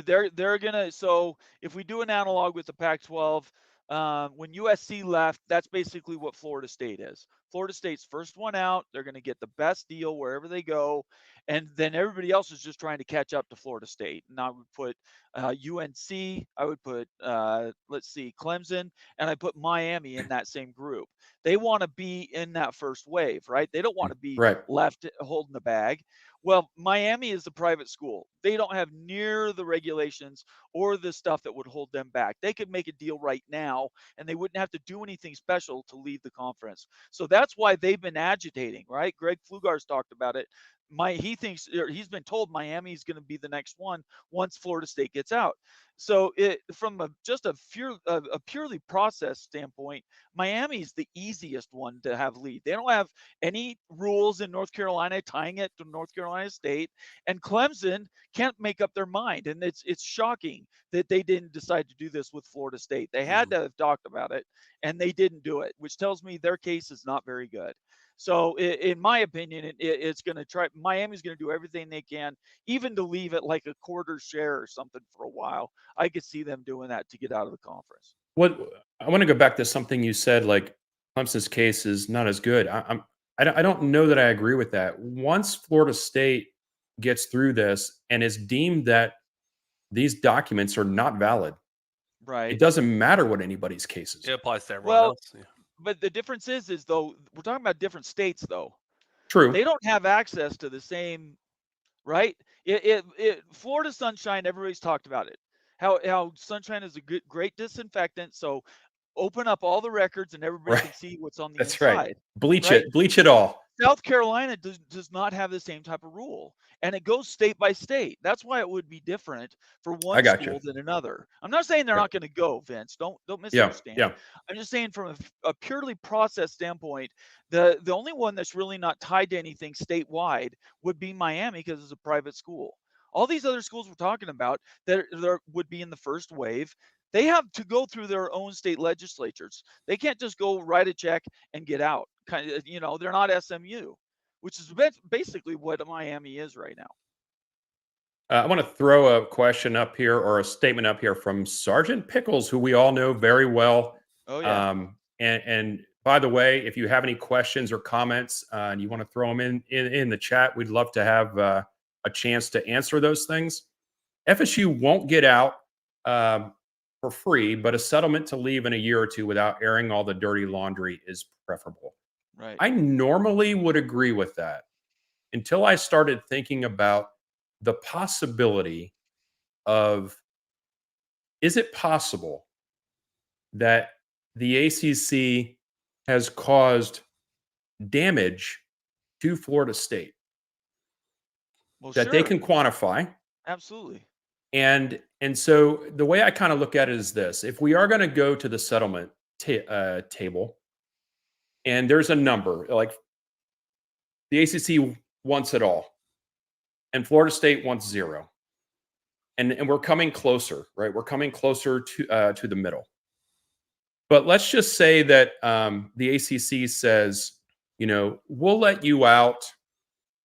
They're gonna. So if we do an analog with the Pac-12, when USC left, that's basically what Florida State is. Florida State's first one out. They're going to get the best deal wherever they go, and then everybody else is just trying to catch up to Florida State. And I would put UNC. I would put Clemson, and I put Miami in that same group. They want to be in that first wave, right? They don't want to be left holding the bag. Well, Miami is a private school. They don't have near the regulations or the stuff that would hold them back. They could make a deal right now, and they wouldn't have to do anything special to leave the conference. So that's why they've been agitating, right? Greg Pflugar's talked about it. He thinks, or he's been told Miami is going to be the next one once Florida State gets out. So from a purely process standpoint, Miami is the easiest one to have lead. They don't have any rules in North Carolina tying it to North Carolina State, and Clemson can't make up their mind. And it's shocking that they didn't decide to do this with Florida State. They had to have talked about it, and they didn't do it, which tells me their case is not very good. So in my opinion, it's going to try. Miami's going to do everything they can, even to leave it like a quarter share or something for a while. I could see them doing that to get out of the conference. What I want to go back to something you said, like Clemson's case is not as good. I don't know that I agree with that. Once Florida State gets through this and is deemed that these documents are not valid, right? It doesn't matter what anybody's case is. It applies to everyone else. Yeah. But the difference is though, we're talking about different states though. True. They don't have access to the same, right? Florida Sunshine, everybody's talked about it. How Sunshine is a great disinfectant. So open up all the records and everybody can see what's on the inside. Right. Bleach it all. South Carolina does not have the same type of rule, and it goes state by state. That's why it would be different for one school than another. I'm not saying they're not going to go, Vince. Don't misunderstand. Yeah. I'm just saying from a purely process standpoint, the only one that's really not tied to anything statewide would be Miami because it's a private school. All these other schools we're talking about that would be in the first wave, they have to go through their own state legislatures. They can't just go write a check and get out. Kind of, they're not SMU, which is basically what Miami is right now. I want to throw a question up here or a statement up here from Sergeant Pickles, who we all know very well. Oh yeah. And by the way, if you have any questions or comments and you want to throw them in the chat, we'd love to have a chance to answer those things. FSU won't get out for free, but a settlement to leave in a year or two without airing all the dirty laundry is preferable. Right. I normally would agree with that until I started thinking about the possibility of, is it possible that the ACC has caused damage to Florida State that they can quantify? Absolutely. And so the way I kind of look at it is this: if we are going to go to the settlement table, and there's a number, like the ACC wants it all, and Florida State wants zero, and we're coming closer, right? We're coming closer to the middle. But let's just say that the ACC says, we'll let you out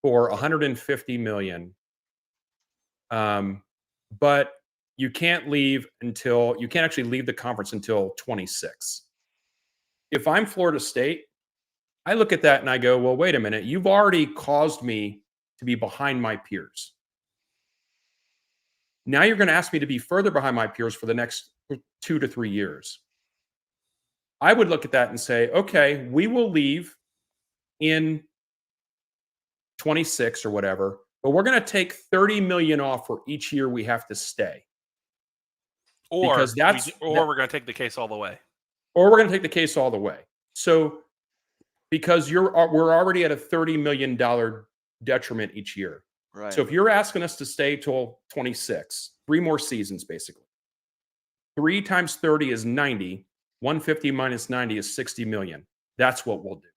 for $150 million, but you can't actually leave the conference until 26. If I'm Florida State, I look at that and I go, well, wait a minute. You've already caused me to be behind my peers. Now you're going to ask me to be further behind my peers for the next 2 to 3 years. I would look at that and say, okay, we will leave in 26 or whatever, but we're going to take 30 million off for each year we have to stay. Or Because that's we're going to take the case all the way. Or we're going to take the case all the way. So because we're already at a $30 million detriment each year. Right. So if you're asking us to stay till 26, 3 more seasons basically. 3 times 30 is 90. 150 minus 90 is 60 million. That's what we'll do.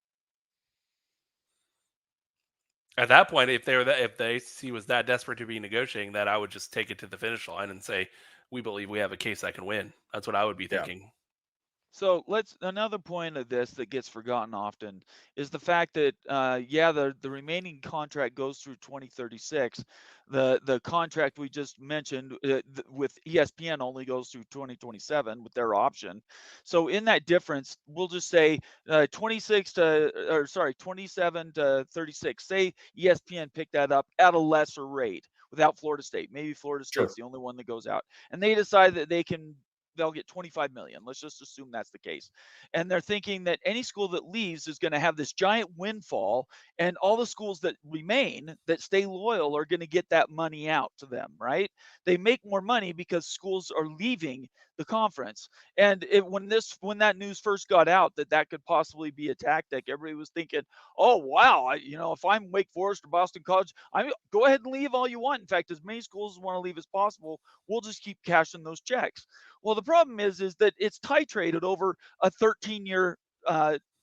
At that point, if the ACC was that desperate to be negotiating that, I would just take it to the finish line and say, we believe we have a case that can win. That's what I would be thinking. So another point of this that gets forgotten often is the fact that the remaining contract goes through 2036. The contract we just mentioned with ESPN only goes through 2027 with their option. So in that difference, we'll just say 27 to 36. Say ESPN picked that up at a lesser rate without Florida State. Maybe Florida State's the only one that goes out, and they decide that they'll get 25 million. Let's just assume that's the case. And they're thinking that any school that leaves is going to have this giant windfall, and all the schools that remain that stay loyal are going to get that money out to them, right? They make more money because schools are leaving the conference. And when that news first got out that could possibly be a tactic, everybody was thinking, oh, wow, if I'm Wake Forest or Boston College, go ahead and leave all you want. In fact, as many schools want to leave as possible, we'll just keep cashing those checks. Well, the problem is that it's titrated over a 13-year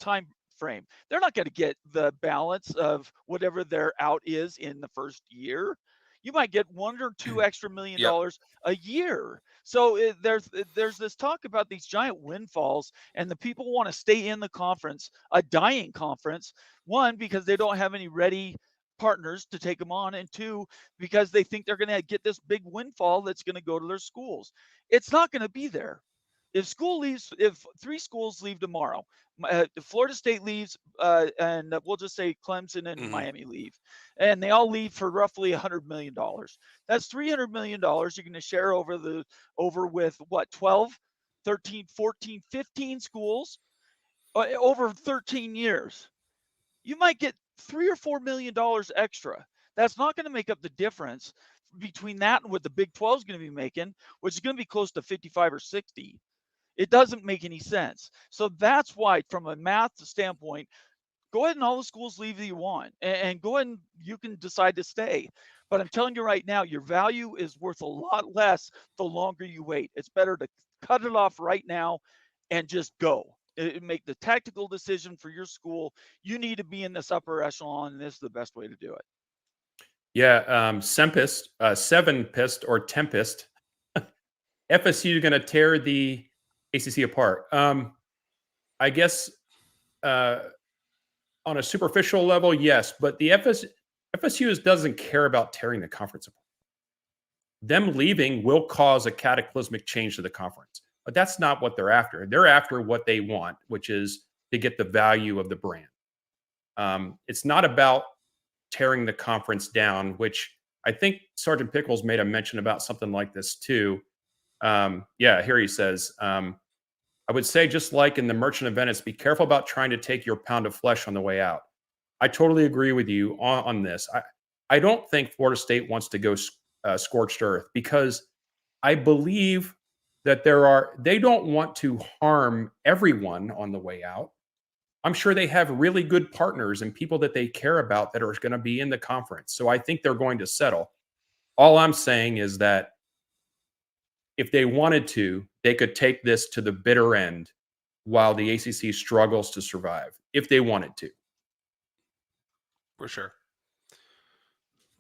time frame. They're not going to get the balance of whatever their out is in the first year. You might get $1 or $2 extra million a year. So there's this talk about these giant windfalls, and the people want to stay in the conference, a dying conference. One, because they don't have any ready partners to take them on, and 2, because they think they're going to get this big windfall that's going to go to their schools. It's not going to be there. If 3 schools leave tomorrow, Florida State leaves, and we'll just say Clemson and Miami leave, and they all leave for roughly $100 million. That's $300 million you're going to share over with what, 12, 13, 14, 15 schools over 13 years. You might get $3 or $4 million extra. That's not going to make up the difference between that and what the Big 12 is going to be making, which is going to be close to 55 or 60. It doesn't make any sense. So that's why, from a math standpoint, go ahead and all the schools leave that you want, and go ahead and you can decide to stay. But I'm telling you right now, your value is worth a lot less the longer you wait. It's better to cut it off right now and just go. Make the tactical decision for your school. You need to be in this upper echelon, and this is the best way to do it. Yeah, Seven Pist or Tempest. FSU is going to tear the ACC apart. I guess on a superficial level, yes, but the FSU doesn't care about tearing the conference apart. Them leaving will cause a cataclysmic change to the conference, but that's not what they're after. They're after what they want, which is to get the value of the brand. It's not about tearing the conference down, which I think Sergeant Pickles made a mention about something like this too. Here he says, I would say, just like in the Merchant of Venice, be careful about trying to take your pound of flesh on the way out. I totally agree with you on this. I don't think Florida State wants to go scorched earth, because I believe that they don't want to harm everyone on the way out. I'm sure they have really good partners and people that they care about that are going to be in the conference. So I think they're going to settle. All I'm saying is that if they wanted to, they could take this to the bitter end while the ACC struggles to survive, if they wanted to. For sure.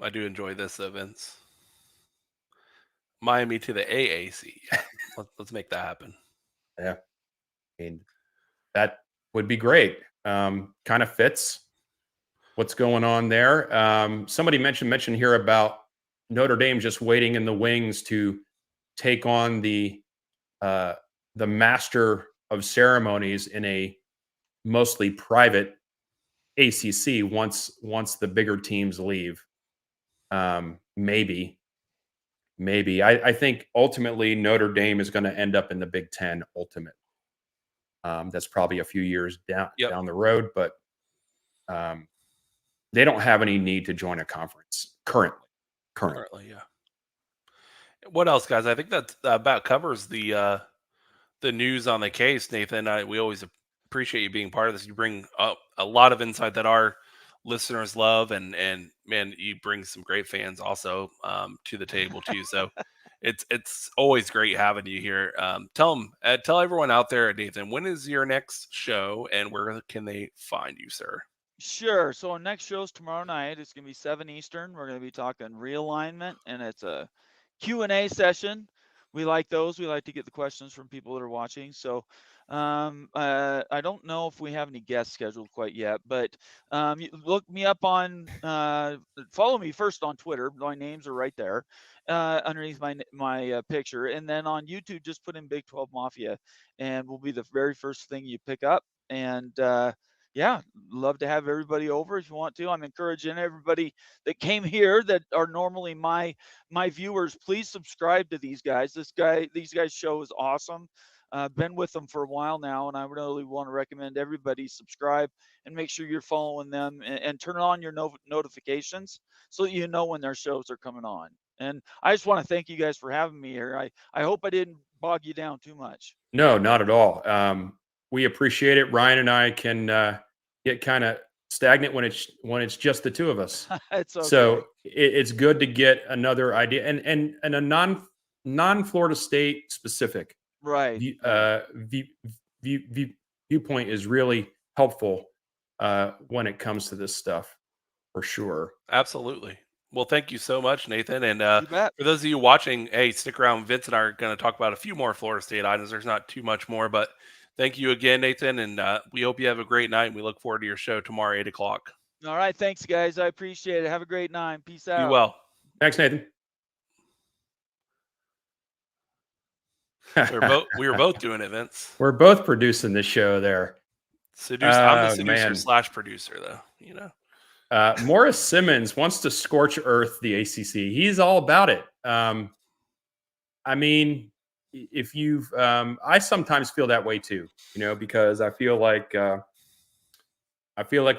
I do enjoy this, Vince. Miami to the AAC. Let's make that happen. Yeah. I mean, that would be great. Kind of fits what's going on there. Somebody mentioned here about Notre Dame just waiting in the wings to take on the master of ceremonies in a mostly private ACC once the bigger teams leave. Maybe. I think ultimately Notre Dame is going to end up in the Big Ten. Ultimate. That's probably a few years Yep. down the road, but they don't have any need to join a conference currently. Currently, yeah. What else, guys? I think that about covers the news on the case, Nathan. We always appreciate you being part of this. You bring up a lot of insight that our listeners love, and man, you bring some great fans also to the table too. So it's always great having you here. Tell everyone out there, Nathan, when is your next show, and where can they find you, sir? Sure. So our next show's tomorrow night. It's going to be 7 Eastern. We're going to be talking realignment, and it's a Q&A session. We like those. We like to get the questions from people that are watching. So I don't know if we have any guests scheduled quite yet, but look me up on, follow me first on Twitter. My names are right there underneath my picture. And then on YouTube, just put in Big 12 Mafia, and will be the very first thing you pick up. And yeah, love to have everybody over if you want to. I'm encouraging everybody that came here that are normally my viewers, please subscribe to these guys. These guys' show is awesome. Been with them for a while now, and I really want to recommend everybody subscribe and make sure you're following them, and turn on your notifications so that you know when their shows are coming on. And I just want to thank you guys for having me here. I hope I didn't bog you down too much. No, not at all. We appreciate it. Ryan and I can get kind of stagnant when it's just the two of us. It's okay. So it's good to get another idea and a non Florida State specific Right. viewpoint is really helpful when it comes to this stuff, for sure. Absolutely. Well, thank you so much, Nathan. And You bet. for those of you watching, hey, stick around. Vince and I are going to talk about a few more Florida State items. There's not too much more, but thank you again, Nathan. And we hope you have a great night. And we look forward to your show tomorrow, 8 o'clock. All right. Thanks, guys. I appreciate it. Have a great night. Peace out. Be well. Thanks, Nathan. We were both doing it, Vince. We're both producing this show there. I'm the seducer / producer, though. You know. Morris Simmons wants to scorch earth the ACC. He's all about it. I mean, if you've, I sometimes feel that way too. You know, because I feel like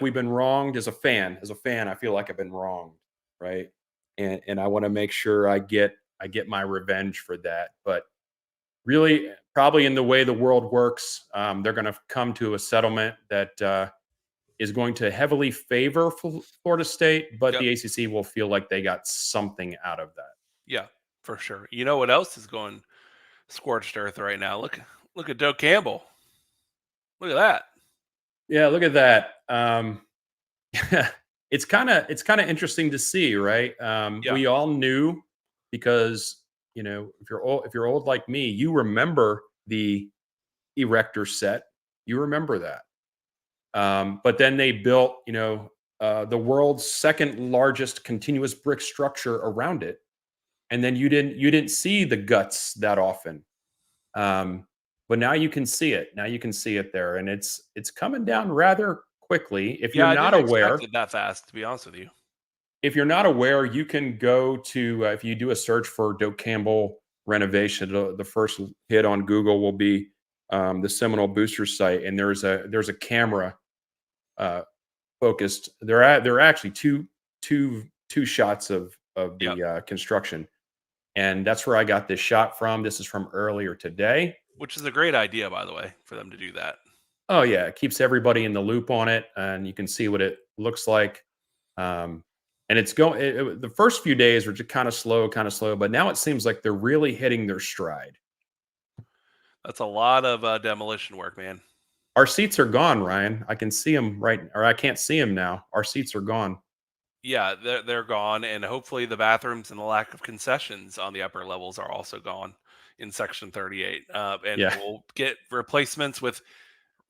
we've been wronged as a fan. As a fan, I feel like I've been wronged, right? And I want to make sure I get my revenge for that. But really, probably in the way the world works, they're going to come to a settlement that is going to heavily favor Florida State, but the ACC will feel like they got something out of that. Yeah, for sure. You know what else is going scorched earth right now? Look at Doak Campbell. Look at that. Yeah, look at that. It's kind of interesting to see, right? We all knew, because you know, if you're old like me, you remember the erector set. You remember that. But then they built, you know, the world's second largest continuous brick structure around it, and then you didn't see the guts that often. But now you can see it. Now you can see it there, and it's coming down rather quickly. If you're not aware, it that fast, to be honest with you. If you're not aware, you can go to if you do a search for Doak Campbell renovation, the first hit on Google will be the Seminole Booster site, and there's a camera focused. There are actually two shots of the construction, and that's where I got this shot from. This is from earlier today, which is a great idea, by the way, for them to do that. Oh yeah, it keeps everybody in the loop on it, and you can see what it looks like. And it's going. The first few days were just kind of slow, but now it seems like they're really hitting their stride. That's a lot of demolition work, man. Our seats are gone, Ryan. I can see them or I can't see them now. Our seats are gone. Yeah, they're gone, and hopefully the bathrooms and the lack of concessions on the upper levels are also gone in Section 38. And we'll get replacements with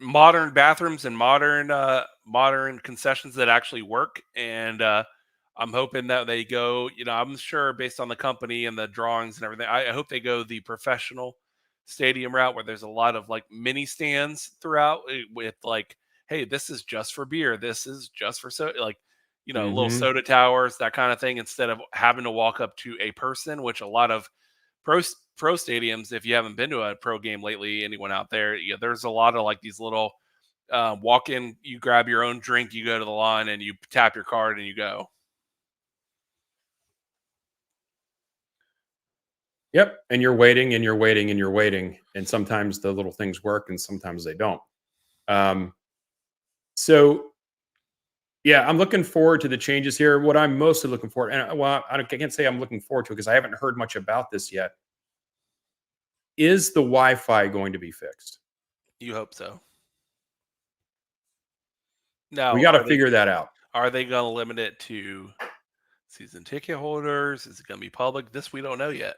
modern bathrooms and modern concessions that actually work. And I'm hoping that they go, you know, I'm sure based on the company and the drawings and everything, I hope they go the professional stadium route where there's a lot of like mini stands throughout with like hey, this is just for beer. This is just for like, little Mhm. soda towers, that kind of thing, instead of having to walk up to a person, which a lot of pro stadiums, if you haven't been to a pro game lately, anyone out there, there's a lot of like these little walk in, you grab your own drink, you go to the line, and you tap your card, and you go. Yep, and you're waiting, and you're waiting, and you're waiting, and sometimes the little things work, and sometimes they don't. Um, so yeah, I'm looking forward to the changes here. What I'm mostly looking for, and well, I can't say I'm looking forward to it because I haven't heard much about this yet. Is the Wi-Fi going to be fixed? You hope so. We Now, got to figure that out. are they going to limit it to season ticket holders? Is it going to be public? This we don't know yet.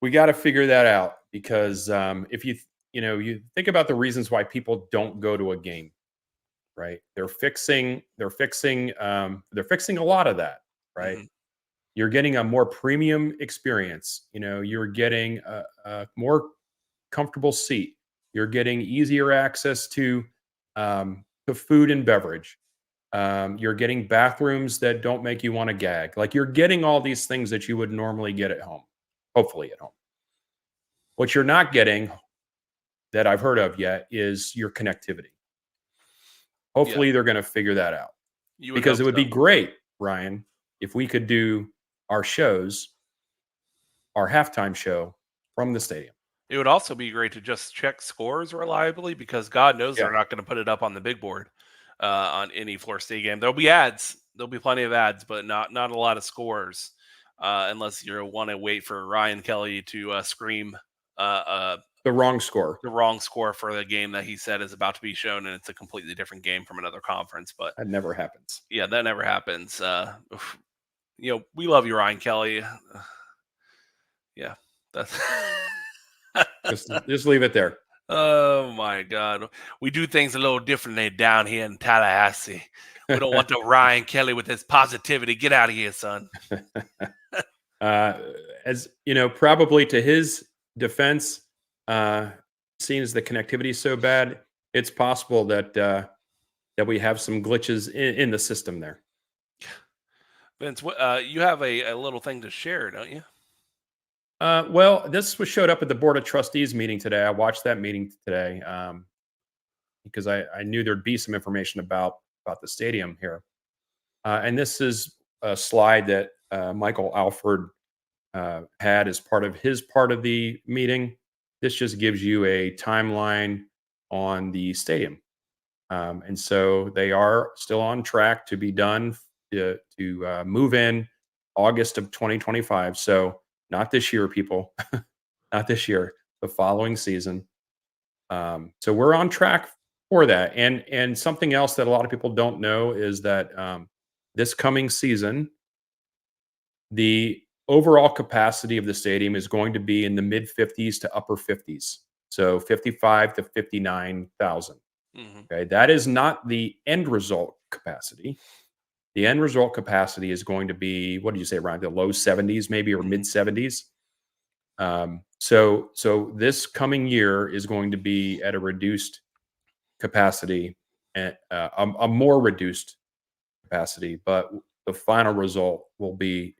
We got to figure that out because if you think about the reasons why people don't go to a game, right? They're fixing a lot of that, right? Mm-hmm. You're getting a more premium experience. You're getting a more comfortable seat. You're getting easier access to food and beverage. You're getting bathrooms that don't make you want to gag. Like you're getting all these things that you would normally get at home, hopefully at home. What you're not getting that I've heard of yet is your connectivity. Hopefully they're going to figure that out because it would be great, Ryan, if we could do our shows, our halftime show from the stadium. It would also be great to just check scores reliably because God knows they're not going to put it up on the big board on any Florida State game. There'll be ads. There'll be plenty of ads, but not a lot of scores unless you want to wait for Ryan Kelly to scream the wrong score for the game that he said is about to be shown, and it's a completely different game from another conference. But that never happens. Yeah, that never happens. We love you, Ryan Kelly. Yeah, that's just leave it there. Oh my God, we do things a little differently down here in Tallahassee. We don't want the Ryan Kelly with his positivity. Get out of here, son. As you know, probably to his defense, seeing as the connectivity is so bad, it's possible that that we have some glitches in the system there. Vince, you have a little thing to share, don't you? Well, this showed up at the Board of Trustees meeting today. I watched that meeting today because I knew there'd be some information about the stadium here. And this is a slide that Michael Alford had as part of his part of the meeting. This just gives you a timeline on the stadium. And so they are still on track to be done to move in August of 2025. So not this year, people, not this year, the following season. So we're on track for that. And something else that a lot of people don't know is that this coming season, the overall capacity of the stadium is going to be in the mid 50s to upper 50s. So 55 to 59,000. Mm-hmm. Okay. That is not the end result capacity. The end result capacity is going to be, what do you say, around the low 70s, maybe, or mid 70s. So this coming year is going to be at a reduced capacity, and a more reduced capacity, but the final result will be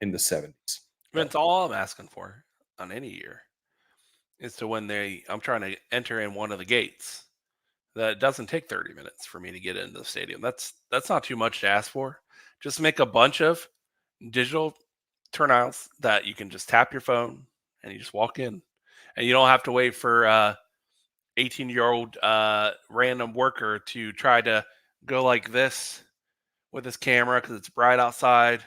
in the 70s. Vince, all I'm asking for on any year is to I'm trying to enter in one of the gates. That doesn't take 30 minutes for me to get into the stadium. That's not too much to ask for. Just make a bunch of digital turnouts that you can just tap your phone and you just walk in, and you don't have to wait for 18-year-old random worker to try to go like this with his camera because it's bright outside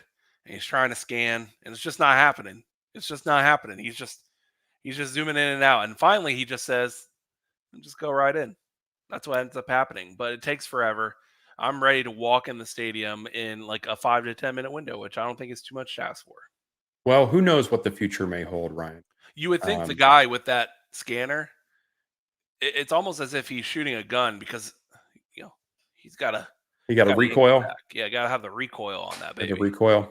and he's trying to scan, and it's just not happening. It's just not happening. He's just zooming in and out, and finally he just says, "Just go right in." That's what ends up happening, but it takes forever. I'm ready to walk in the stadium in like a 5 to 10 minute window, which I don't think is too much to ask for. Well, who knows what the future may hold, Ryan? You would think the guy with that scanner, it's almost as if he's shooting a gun because he's got a recoil. Yeah, got to have the recoil on that baby. The recoil.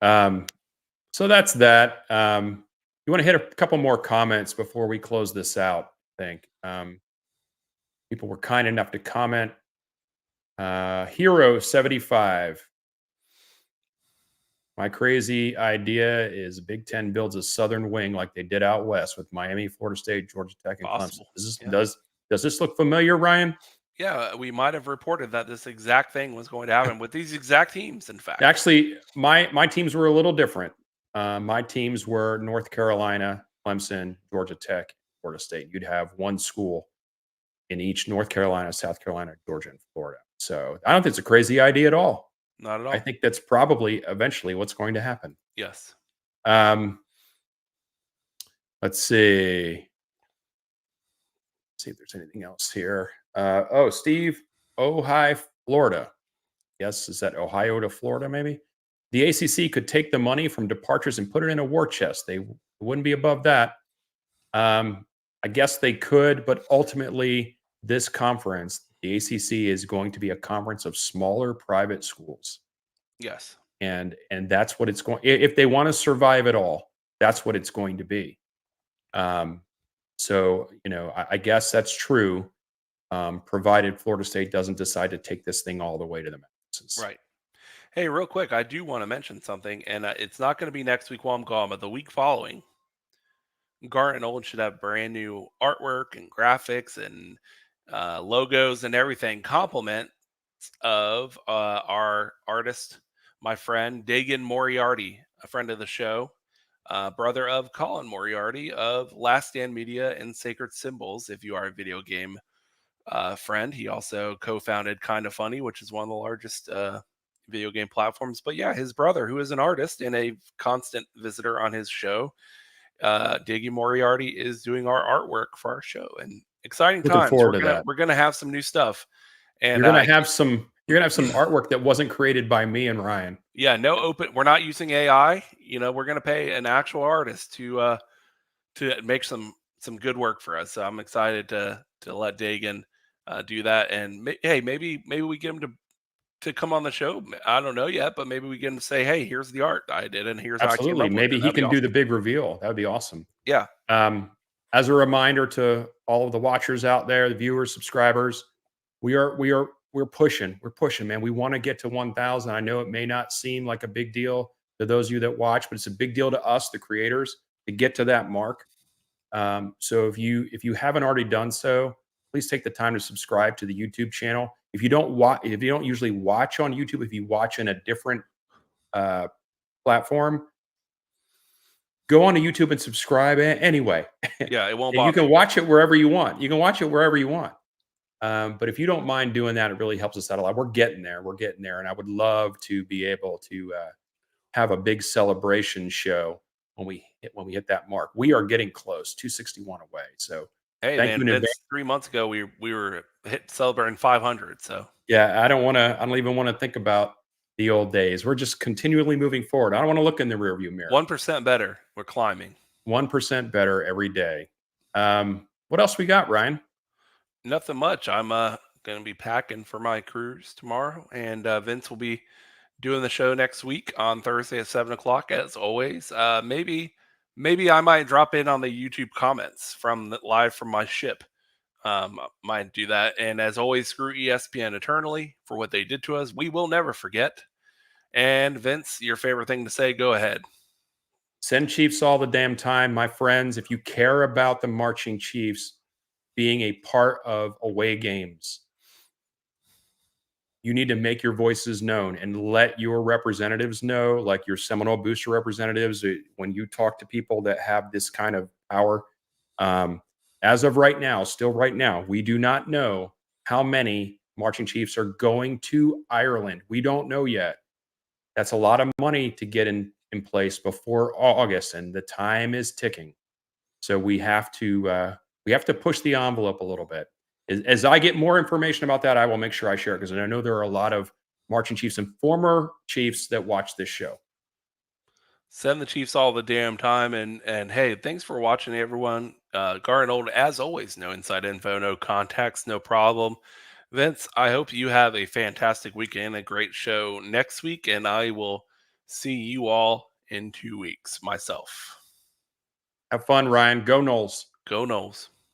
So that's that. You want to hit a couple more comments before we close this out, I think. People were kind enough to comment. Hero 75. My crazy idea is Big Ten builds a southern wing like they did out west with Miami, Florida State, Georgia Tech, and Clemson. Possible. Yeah. Does this look familiar, Ryan? Yeah, we might have reported that this exact thing was going to happen with these exact teams, in fact. Actually, my teams were a little different. My teams were North Carolina, Clemson, Georgia Tech, Florida State. You'd have one school in each North Carolina, South Carolina, Georgia, and Florida. So I don't think it's a crazy idea at all. Not at all. I think that's probably eventually what's going to happen. Yes. Let's see. See if there's anything else here. Steve, Ojai, Florida. Yes, is that Ohio to Florida, maybe? The ACC could take the money from departures and put it in a war chest. They wouldn't be above that. I guess they could, but ultimately, this conference, the ACC, is going to be a conference of smaller private schools. Yes. And that's what it's going. If they want to survive at all, that's what it's going to be. So I guess that's true, provided Florida State doesn't decide to take this thing all the way to the mountains. Right. Hey, real quick, I do want to mention something, and it's not going to be next week while I'm gone, but the week following, Garnet and Old should have brand new artwork and graphics and logos and everything. Compliments of our artist, my friend Dagan Moriarty, a friend of the show, brother of Colin Moriarty of Last Stand Media and Sacred Symbols. If you are a video game friend, he also co-founded Kinda Funny, which is one of the largest video game platforms. But yeah, his brother, who is an artist and a constant visitor on his show, Diggy Moriarty, is doing our artwork for our show, and exciting Looking times. forward to that. We're gonna have some new stuff, and you're gonna have some artwork that wasn't created by me and Ryan. Yeah, no open. We're not using AI. We're gonna pay an actual artist to make some good work for us. So I'm excited to let Dagan do that, and hey, maybe we get him to come on the show. I don't know yet, but maybe we get him to say, "Hey, here's the art I did, and here's Absolutely. how I came up Maybe with it." he can do the big reveal. That would be awesome. Yeah. As a reminder to all of the watchers out there, the viewers, subscribers, we're pushing. We're pushing, man. We want to get to 1,000. I know it may not seem like a big deal to those of you that watch, but it's a big deal to us, the creators, to get to that mark. So if you haven't already done so, please take the time to subscribe to the YouTube channel. If you don't usually watch on YouTube, if you watch in a different platform, go on to YouTube and subscribe anyway. Yeah, it won't and you bother can me. watch it wherever you want. You can watch it wherever you want. But if you don't mind doing that, it really helps us out a lot. We're getting there. We're getting there. And I would love to be able to have a big celebration show when we hit that mark. We are getting close, 261 away. So hey, thank man, you in advance. 3 months ago we were celebrating 500. So yeah, I don't even want to think about the old days. We're just continually moving forward. I don't want to look in the rearview mirror. 1% better. We're climbing. 1% better every day. What else we got, Ryan? Nothing much. I'm going to be packing for my cruise tomorrow, and Vince will be doing the show next week on Thursday at 7:00, as always. Maybe I might drop in on the YouTube comments live from my ship. Might do that. And as always, screw ESPN eternally for what they did to us. We will never forget. And Vince, your favorite thing to say, go ahead. Send Chiefs all the damn time. My friends, if you care about the marching Chiefs being a part of away games, you need to make your voices known and let your representatives know, like your Seminole Booster representatives, when you talk to people that have this kind of power. As of right now, still right now, we do not know how many marching Chiefs are going to Ireland. We don't know yet. That's a lot of money to get in place before August, and the time is ticking. So we have to push the envelope a little bit. As I get more information about that, I will make sure I share it, because I know there are a lot of marching Chiefs and former Chiefs that watch this show. Send the Chiefs all the damn time. And hey, thanks for watching, everyone. Garnet Old, as always, no inside info, no contacts, no problem. Vince, I hope you have a fantastic weekend, a great show next week, and I will see you all in 2 weeks myself. Have fun, Ryan. Go Noles. Go Noles.